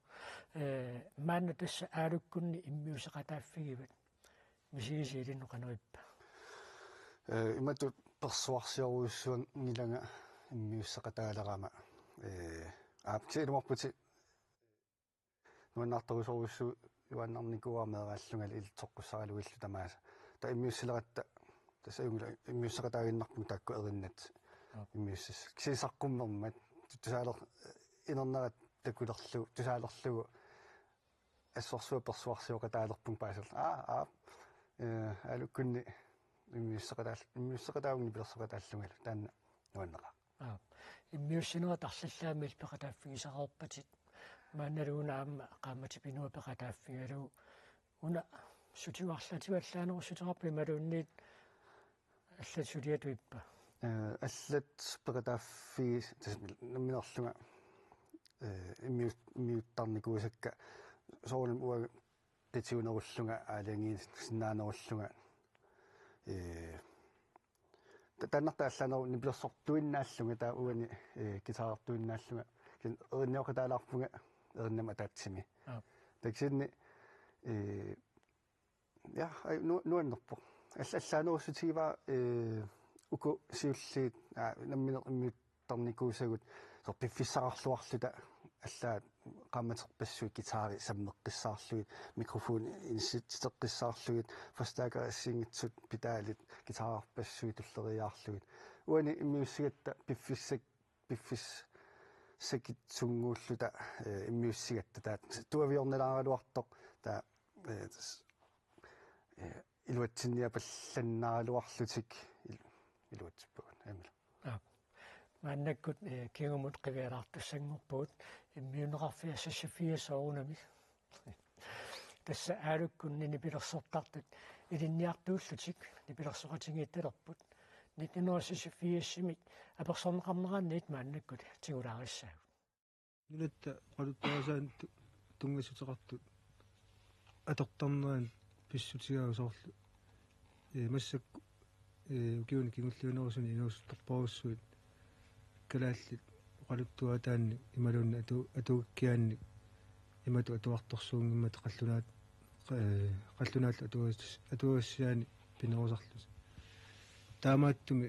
маанна тасса аалуккунни иммиусеқатааффигиват мисигисиилинну қанериппа иматут персуарсиоруйссуан нилага иммиуссеқатаалерама аапсилумарпути нуаннаарторусоруссу юаннарникуармеерааллунгали илтоққуссаралуиллу тамааса та иммиуссилератта тасса юнгла иммиуссеқатаагиннарпу таакку ериннат иммиуссис кисисаққуммермат тусаалер инернерат такулерлу тусаалерлугу ассорсуа персуарсиоқатаалерпун паасал алуккунни иммиуссеқатаагунни пилерсоқатааллунгала таанна нуаннера иммиуссинуа тарллаами илпеқатааффигисақарпатит маанналуунаама qaammatipinua peqataaffigaluu una sutiuarlativalлаанеру сутерарпи малуунниит аллат сулиатуиппа аллат пеқатааффи намминерлунга иммиуттарникуусакка соорнум уа титиунеруллунга аалианги синнаанеруллунга таннартааллаанеру нипилерсортуиннааллунга таа уани гитаартуиннааллунга кин эринниоқатаалаарпунга эриннама таатсими таксинни я нуаннерпо аллаанеруссутигива уку сиуллиит намминер иммиуттарникуусагут сор пиффиссақарлуарлута аллаа qaammaterpassuit gitari sammeqqissaarlugit mikrofon insitteqqissaarlugit forstærker assingitsut pedaalit gitararpassuit tulleriaarlugit uani immiussigatta piffissakitsunguulluta immiussigatta taat tuaviornelaaraluartoq taa iluatsinniapallannaaraluarlutik iluatsippugun amila мааннаккут кигумут қивиалаартуссангорпуут иммиунеқарфиассассаффиа соорунами тасса аалуккунни нипилерсортартут илинниартууллутик нипилерсоқатингиитталерпут 1964-симик аперсорнеқарнераанниит мааннаккут тигулаариссаагут нилатта қалуттаасаан тунгасутеқартут атортарнеран писсутигаа соорлу массакку укиуни кигуллуунерусуни инуусторпоруссуит калааллит qaluttuataanni imalunna atuukkiaanni imatu atuartorsuungimmat qallunaallu atuassiaani pinerusarlus taamaattumi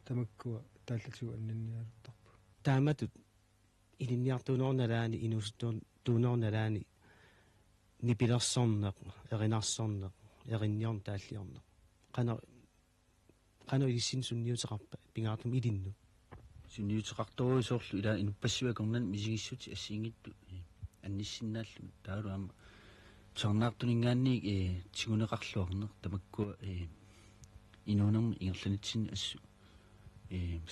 tamakkua taallatigu annannialuttarpu taamatut ilinniartuunornalaani inuustuunornalaani nipilersorneq erinarsorneq erinniorn taalliorneq qano ilissin sunniuteqarpa pingaartum ilinnu sunniuteqartoruisoorlu ila inuppassivakornan misigissut assiingittu annissinnaallum taaluama sornaartuningaanni tiguneqarluarneq tamakkua inuunermi ingerlanitsin assu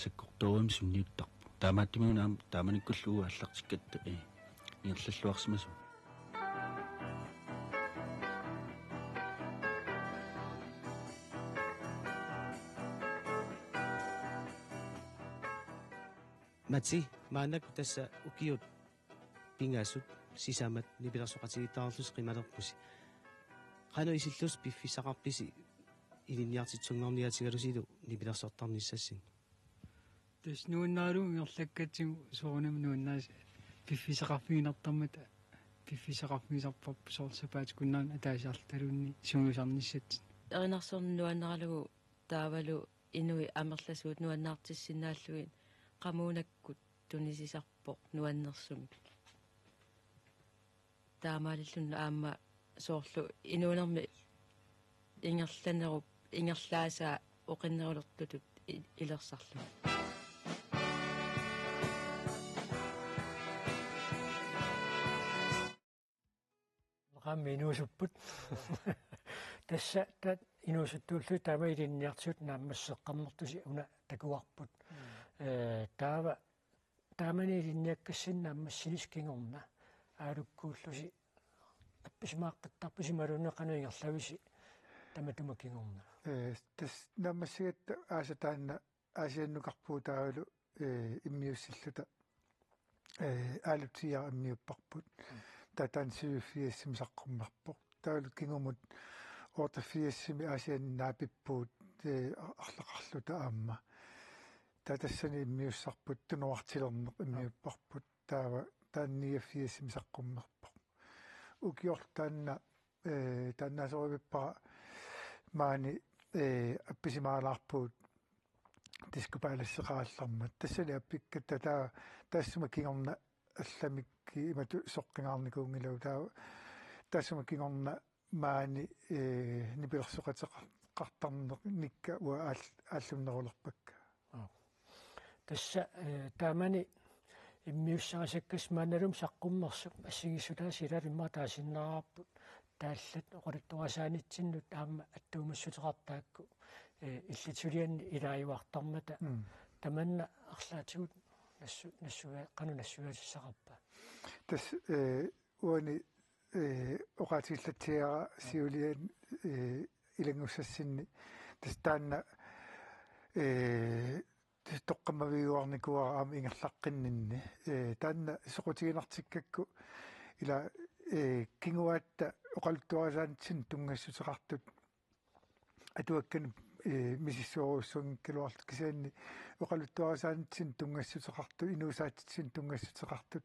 sakkortorum sunniuttarpu taamaattimuunaam taamanikkullugu аллартиккатта инgerlalluarsimasu Mati maanak tassa ukiut pingasut sisamat nipilersoqatigittaarlus qimalerpusi qano isillus piffisaqarpisi iliniartitsunngorniatigalusilu nipilersortarnissassin тас нууннаалу ингерлаккатсигу соорунам нууннаас пиффисақарфигинартармата пиффисақарфигисарпарпу соорсапаат куннаан атаасаарлталуунни сунгусарниссат эринарсорн нуаннаралугу таавалу инуи амерласуут нуаннаартиссиннааллугин qamуунаккут тунисисарпоқ нуаннерсуми таамаалиллун аама соорлу инуунерми ингерланеруп ингерлаасаа оқиннерулертутут илерсарлу qamminuusupпут тасса тат инуусуттууллу таама илинниартуут нааммассеққарнертуси уна такуарпут таава таамани илинниаккассиннааммассинис кингорна аалуккууллуси апписимааққаттарпуси малунеқану ингерлависи таматума кингорна тас нааммассигатта аасатаанна аасианнукарпуутаагулу иммиуссиллута аалутиа иммиуппарпут татан сюфиэссим саққуммарпоқ таалут кингумут ортафиэссими аасианнаапиппуут арлақарлута аама татассани иммиуссарпут тунуартилернеқ иммиуппарпут таава таанниафиэссим саққуммерпоқ укиор таанна тааннаасоривиппара маани апписимаалаарпуут дискупаалассеқааллармат тассани аппиккатта таа тассума кингорна алламикки имату соққингаарникуунгилау таа тассума кингорна маани нипилерсоқатеқартарнеқ никка уа ааллуннерулерпакка тасса таамани иммиуссарасаккас маанналум саққуммерсуп ассигиссутаа силалимма таасиннаараппут тааллат оқалуттуасаанитсиннут аама аттуумассутеқартаакку иллитсулианни илааюартармата таманна арлаатигут нассуа кану нассуасиссақарпа тас уани оқатиллатсиара сиулиан илангуссассинни тас таанна тоққамавиуарникуара аама ингерлаққиннинни таанна соқутигинартиккакку ила кингуаатта оқалуттуарасаанитсин тунгассутеқартут атуаккан мисиссуоруссунгккалуарлу кисаанни оқалуттуарасаанитсин тунгассутеқарту инуусаатитсин тунгассутеқартут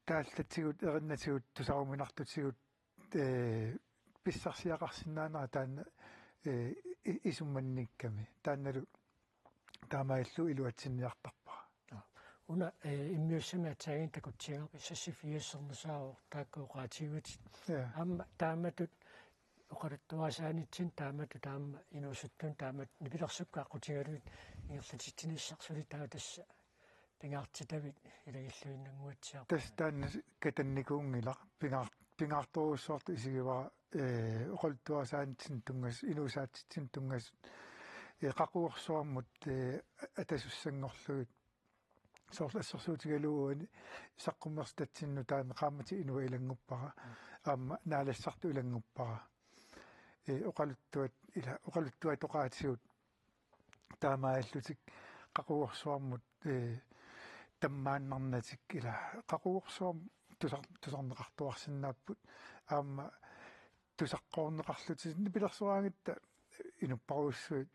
тааллатсигут эриннатигут тусаруминартутсигут писсарсиақарсинаанера таанна исумманникками таанналу таамаиллу илуатсинниартарпара уна иммиуссами атсаагин такутсиагапи сассифиассернасаавор тааккуоqaатигут аама тааматут оқалуттуасаанитсин таамату таама инуусуттун таамат нипилерсукка аққутигалуит ингерлатитсиниссарсули таа тасса пингаартитавит илагиллуиннангуатсиар тас таанна катанникуунгила пингаарторуссуарту исигивара оқалуттуасаанитсин тунгас инуусаатитсин тунгас қақуорсуармут атасуссангорлугит соорлассерсуутигалууани саққуммерстатсинну таана qaamati инуа илангуппара аама наалассарту илангуппара оқалуттуат ила оқалуттуат тоқаатсиут таамааллутик қақуорсуармут таммааннарнатик ила қақуорсуарм тусарнеқартуарсинааппут аама тусаққоорнеқарлутисинни пилерсуаагитта инуппаруссуит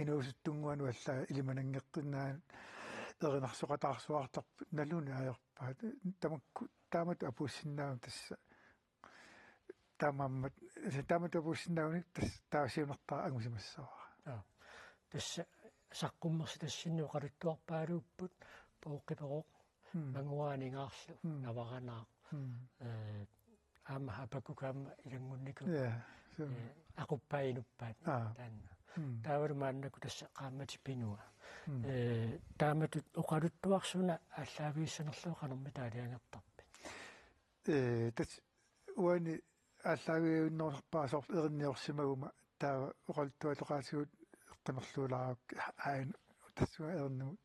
инуусуттунгуану аллаа илиманангеққиннаан эринарсоқатаарсуартарпу налуни аерпаат тамакку таамат апуссиннаам тасса таамаммат таамат апуссиннауник тас таасиунертаа ангусимассавара тасса саққуммерси тассинну оқалуттуарпаалууппут пооққипероқ мангуаанингаарлу наваранаа аама хапакукаама илангуннику aquppainuppaat taanna taavarumaannaku tassa qaamati pinua taamatut oqaluttuarsuna aalлаавииссанерлуу qanermi taaliangertarpi tas uani aalлаавиуннерпаасоор erинниорсимагума таава oqaluttualoqaasigut eqqanerluulaaruk ain tassua ernnumut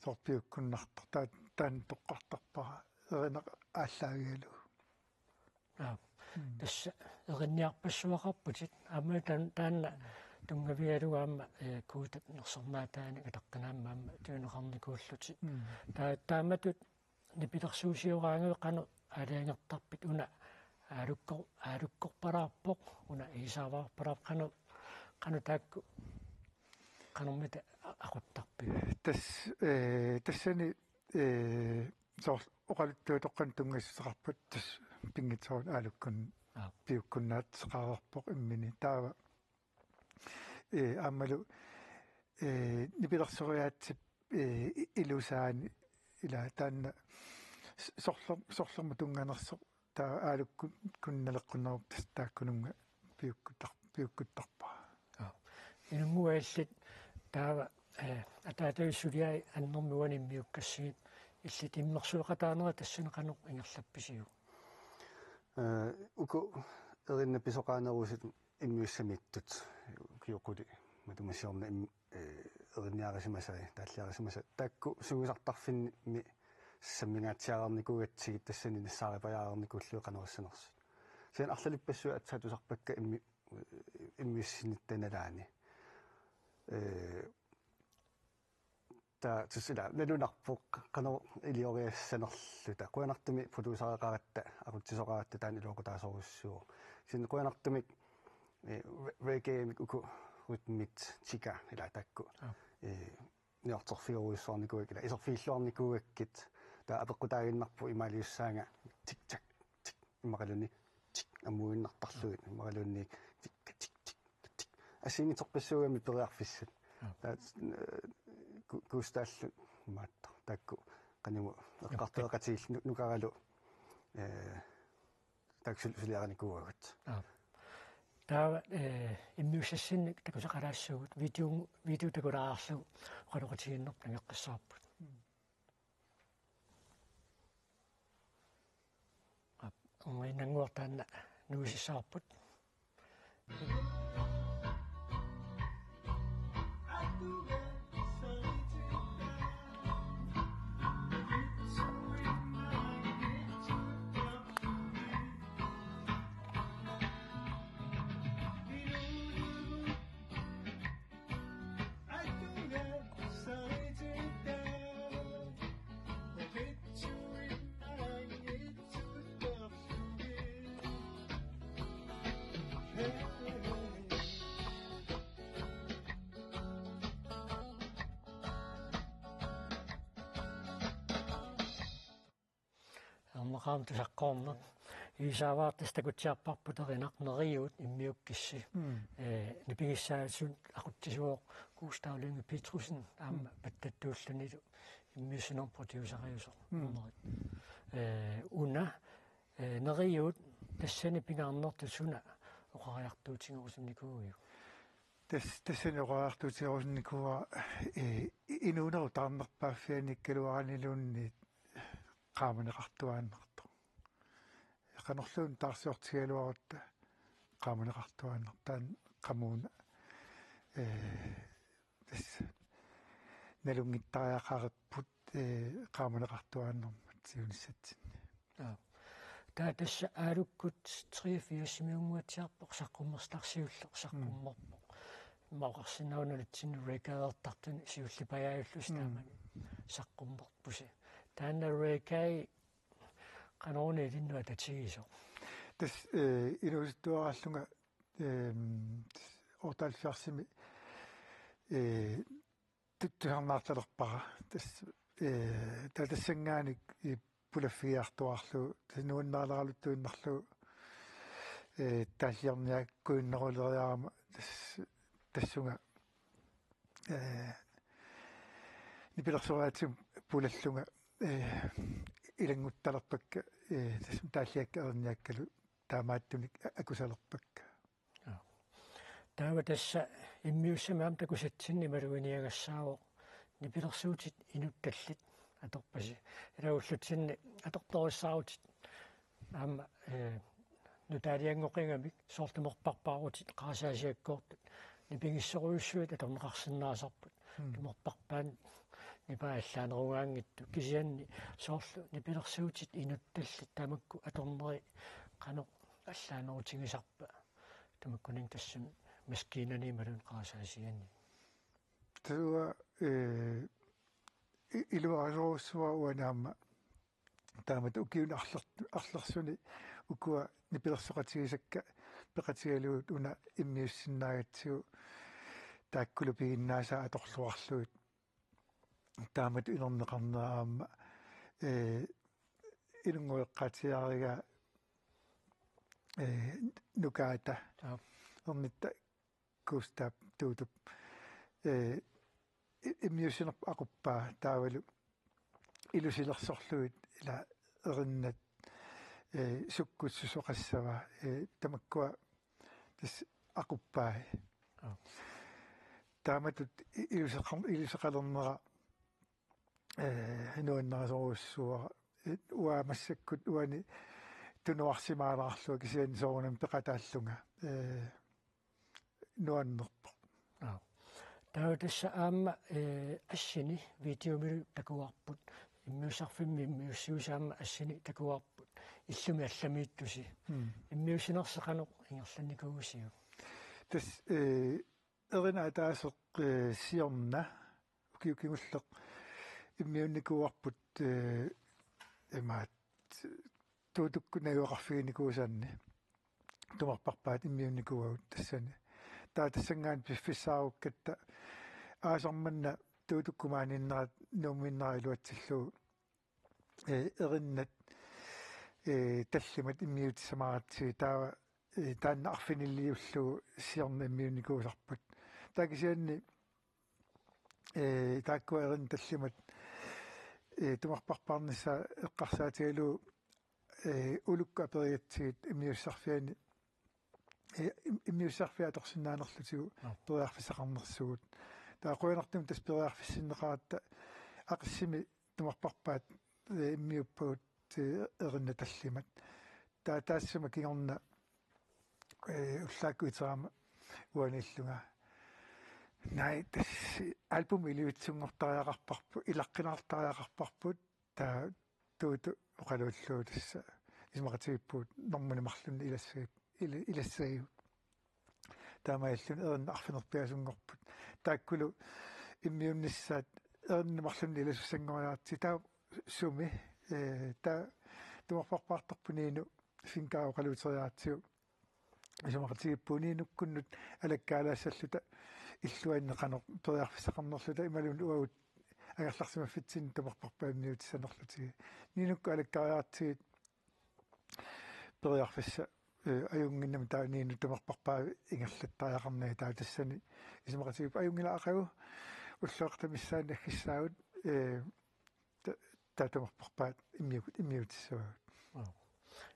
sorpiukkunnartar taan toqqartarpara erineq aalлаавиалу тасса эринниарпассуақарпутит аама таанна тунгавиалуаама куутат нерсорнаатаани атаққинаамаама туунеқарникууллути тааматут нипилерсуусиораангуи қану алиангертарпит уна аалуккорпалаарпоқ уна исааваарпалаар қану таакку qanumita aquttarpi тассани соор оқалуттуутоққан тунгиссеқарпут тас пингитсоон аалуккун пиуккуннаат сеқарерпоқ иммини таава аммалу нипилерсориаатсип илусаани ила таанна сорлерма тунганерсо таа аалуккун кунналеққуннеруп тас тааккунунга пиуккуттарпа инунгуааллит таава атаатаиссулиай аннэрмуаниммиуккассигит иллит иммерсуеқатаанера тассунеқанеқ ингерлапписигу уку эринна писоқаанерусит иммиуссамиттут киоқули матумассиорна эринниарисимасаи тааллиарисимаса таакку сугисартарфинни саммингаатсиарарникугатсигит тассани нассаарипаяарникуллуи қанериссанерсут сиан арлалиппассуа атсаатусарпакка иммиуссиниттаналаани та тусила нелунарпоқ қано илиориассанерлута куанартуми продюсереқаратта акутсисоқаратта таани лоқутаасоруссуо син куанартумик регеемик уку ритмит тика ила такку неорторфиоруссуарникуик ила исерфииллуарникугаккит та апеққутаагиннарпу имаалиуссаанга тик так тик имақалуни тик аммуиннартарлугит имақалуни тик тик тик асингиторпассуугами периарфиссат таат кустааллу маатта такку каниму эққартеқатиил нукаралу таксулиараникууагут таава иммиуссассинник такусақалаассугут видео такулаарлу оқалоқатигиннерп нагеққиссаарпут нангуартаанна нуисиссаарпут мақаам тусаққорна исааваартас такутсиарпарпутеринақ нериут иммиуккисси нипигиссаасун ақутсисуоқ куустаулинги петрусен аама паттаттууллунилу иммиуссинер продюсериусо уна нериут тассани пингаарнерту суна оқариартуутингерусинникуугиу тассани оқариартуутингерусинникуа инуунеру таарнерпааффианиккалуаранилуунни qaamaneqartuaannertu qanорluun taarsiortigaluarutta qaamaneqartuaannertaan qamuuna tas nalungittariaqaripput qaamaneqartuaannermat siunissatsinni taa tassa aalukkut 83 miunguatiarpoq saqqummerstarsiulleq saqqummerpoq maoqarsinnaunalitsinnu rekaertartuni siullipajaajullus taamani saqqummerpusi таанна рекай каноне линнуа татигисо тас инуустуараллунга орталфиарсими туттуарнаарталерпара тас татассангааник пулаффиартуарлу танууннаалералуттуиннарлу тааллиарниаккуиннерулериарама тассунга нипилерсураатсум пулаллунга илангутталерпакка тассум тааллиакка ерниаккалу таамааттуник акусалерпакка таава тасса иммиуссамаам такусатсинни малуиниагассаавоо нипилерсуутит инутталлит аторпаси илауллутсинни аторториссаарутит аама нутаалиангоқингамик соортумерпарпаарутит qaasаасиаккоортут нипингиссоруйуссуит аторнеқарсинаасарпут тумерпарпаан нипааллаанеругаангитту кисианни соорлу нипилерсуутит инутталлит тамакку аторнери қано аллаанерутигисарпа тамаккунин тассами maskiinani malun qasaasiani tua iluaruussua uanaama taamat ukiun arlersuni ukua nipilersoqatigisakka peqatigaluut una immiussinnaagatsiu taakkulupiginnaasa atorluarluut taamat inerneqarneraama ilungueqqaatiariga nukaata ernitta kustaap tuutup immiussinerp aquppaa taavalu ilusilersorluit ila erinnat sukkutsusoqassava tamakkua tas aquppaa taamatut iluseqalernera nuannerasoruussuara uamassakut uani tunuarsimaalarlu kisian soorunam peqataallunga nuannerpo tautassa aamma assini videomilu takuarput immiusarfimmi immiussiusaamma assini takuarput иллуми алламииттуси иммиусинерсеқанеқ ингерланникугусиу тас эрина атаасеқ сиорна укиукигуллеқ иммиунникуарпут эмаат туутуккунагуақарфигиникуусаанни тумарпарпаат иммиунникуагут тассани таатассангаан пиффисааруккатта аасарманна туутуккумааниннерат нууминнерилуатсиллуу эриннат таллимат иммиутиссамаратсиги таава таанна арфиниллиуллуу сиорна иммиунникуусарпут таакисианни тааккуа эрин таллимат тумарпарпаарнисса эққарсаатигалуу улукка апериатсигит иммиуссарфиани иммиуссарфиа торсиннаанерлутигу периарфисақарнерсугут таақуинартум тас периарфиссиннеқаратта ақиссими тумарпарпаат иммиуппагут эринна таллимат таассама кигорна уллааккуитераама уаниллунга най тас альбум илиутсунгортариақарпарпу илаққинаартариақарпарпут таа тууту оқалууллуу тасса исмақатигиппут нормани марлунни илассагиу таамаиллун эринна арфинерпиасунгорпут тааккулу иммиунниссаат эринна марлунни иласуссангориарти таа суми та тумарпарпаарторпуниину финкаоқалуутериаатсиу исмақатигиппуниинуккуннут алаккаалаассаллута иллуаннеқанер периарфисақарнерлута ималун уагут агерларсимаффитсин тумарпарпаамниутиссанерлутиги нинукку алаккариаартигит периарфисса аюнгиннам тааниину тумарпарпаа ингерлаттариақарнаа таатассани исмақатигип аюнгилаақагу уллуартамиссаан аггиссаагут таатамарпарпаат иммиутиссуагут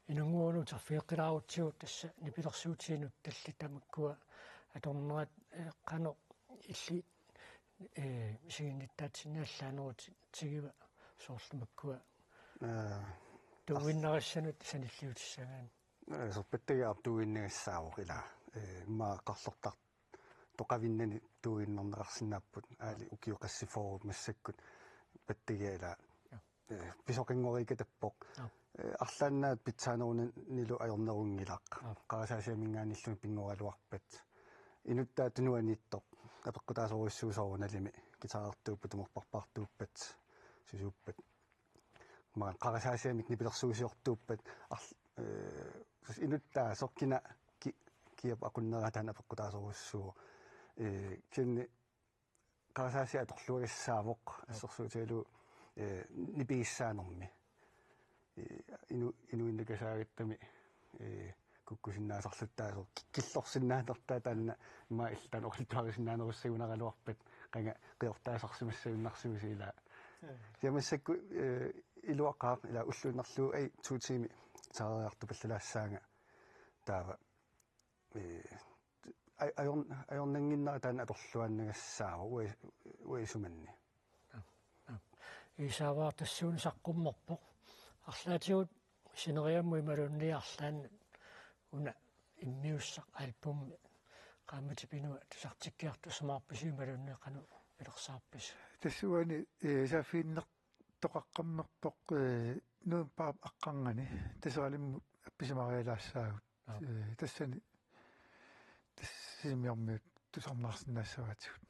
инунгууну тарфиэққилаарутсиу тасса нипилерсуутиинут талли тамаккуа аторнерат қано илли сигинниттаатсинааллаанерут тигива соорлумаккуа туиннерассанут саниллиутиссагаан сорпаттагаар туиннегассаавоқ ила маа қарлортар тоқавиннани туиннернеқарсинааппут аали укиоқассифорут массаккут паттагиала писоқингорикатаппоқ арлааннаат питсаанерунан нилу аёрнерунгилаақ қарасаасиамингааниллуни пингоралуарпат инуттаа тунуаниттоқ апеққутаасоруссуусоорналими китаартууппа тумерпарпаартууппат сусууппат маа қарасаасиамик нипилерсуусиортууппат инуттаа соккина киап акуннератаан апеққутаасоруссуу кинни қарасаасиа торлуагассаавоқ ассерсуутигалу нипигиссаанерми инуиннакасаагаттами куккусиннаасарлуттаасо киллорсиннаанертаа таанна има иллтан оқалтуарисиннаанеруссагунаралуарпат қанга қиортаасарсимассагуннарсуусила ямассакку илуақаа ила уллуиннарлуу ай туутими таариарту паллалаассаанга таава аёрнангиннера таана аторлуаннагассаава уисуманни исааваа тассуун саққуммерпоқ арлаатигут синериамму ималунниарлаан уна иммиуссақ альбум qaammatipinua tusartikkiartusamaarpisi imалуннеқану илерсаарпис тассуани саафииннер тоқаққаммерпоқ нуунпаа аққаргани тасералимму апписимариалаассаагут тассани тас симиормиут тусарнаарсинассаватигут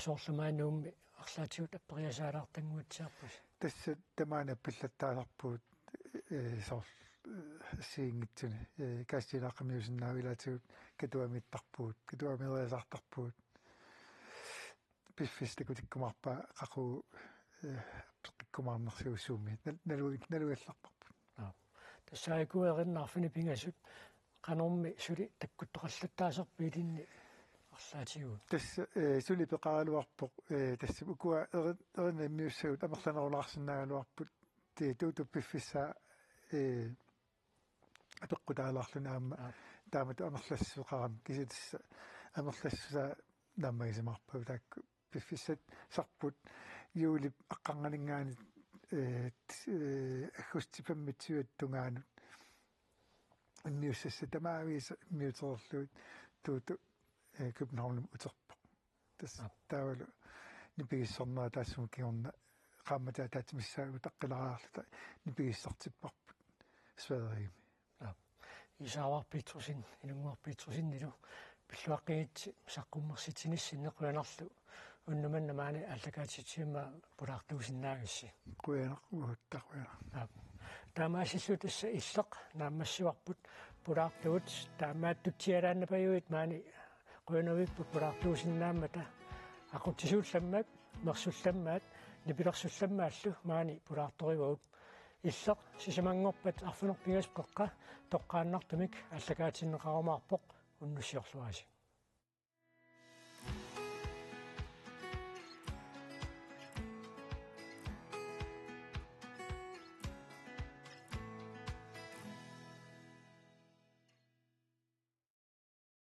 соорлумаануумми арлаатигут аппериасаалаартангуутсиарпус тасса тамаана пиллаттааларпуут соор сиингитсуни кассилаақамиусиннаавилаатигут катуамиттарпуут катуамилиасаартарпуут пиффистикут иккумарпаа қақу пеққиккумаарнерсиуссуумми налуилларпарпут тассаагуериннаарфини пингасут канорми сули таккуттоқаллаттаасерпиилинни арлаатигут тасса сули пеқаралуарпоқ тасса укуа эринаммиуссагут амерланерулаарсинаагалуарпут тууту пиффиссаа апеққутаалаарлунаама таамату амерлассуқарам киситасса амерлассуса нааммагисимарпау таакку пиффиссат сарпут юулип аққангалингаани аггустипаммитсуаттунгаанут иммиуссасса тамаавис иммиутерерлуут тууту купнавнум утерпо тас таавалу нипигиссорнаа таассум кигорна qaammataa taatsimissaagu taqqilaraarluta nipigiссартиппарпут сваерими исааварпиитруsin илунгуарпиитруsinnilu пиллуаққигитси саққуммерситиниссиннеқуянарлу уннуманна маани аллакаатитсима пулаартуусиннаагисси қуянақугуттақуяна таамаасиллу тасса иллеқ нааммассуарпут пулаартуут таамааттутсиалаанна паюит маани қуянавиппут пулаартуусиннааммата ақутсисуулламмак мерсулламмаат нипилерсулламмааллу маани пулаарторивауп иллеқ сисамангорпат арфунерпигас қеққа тоққааннартумик аллакаатиннеқарумаарпоқ уннуссиорлуаси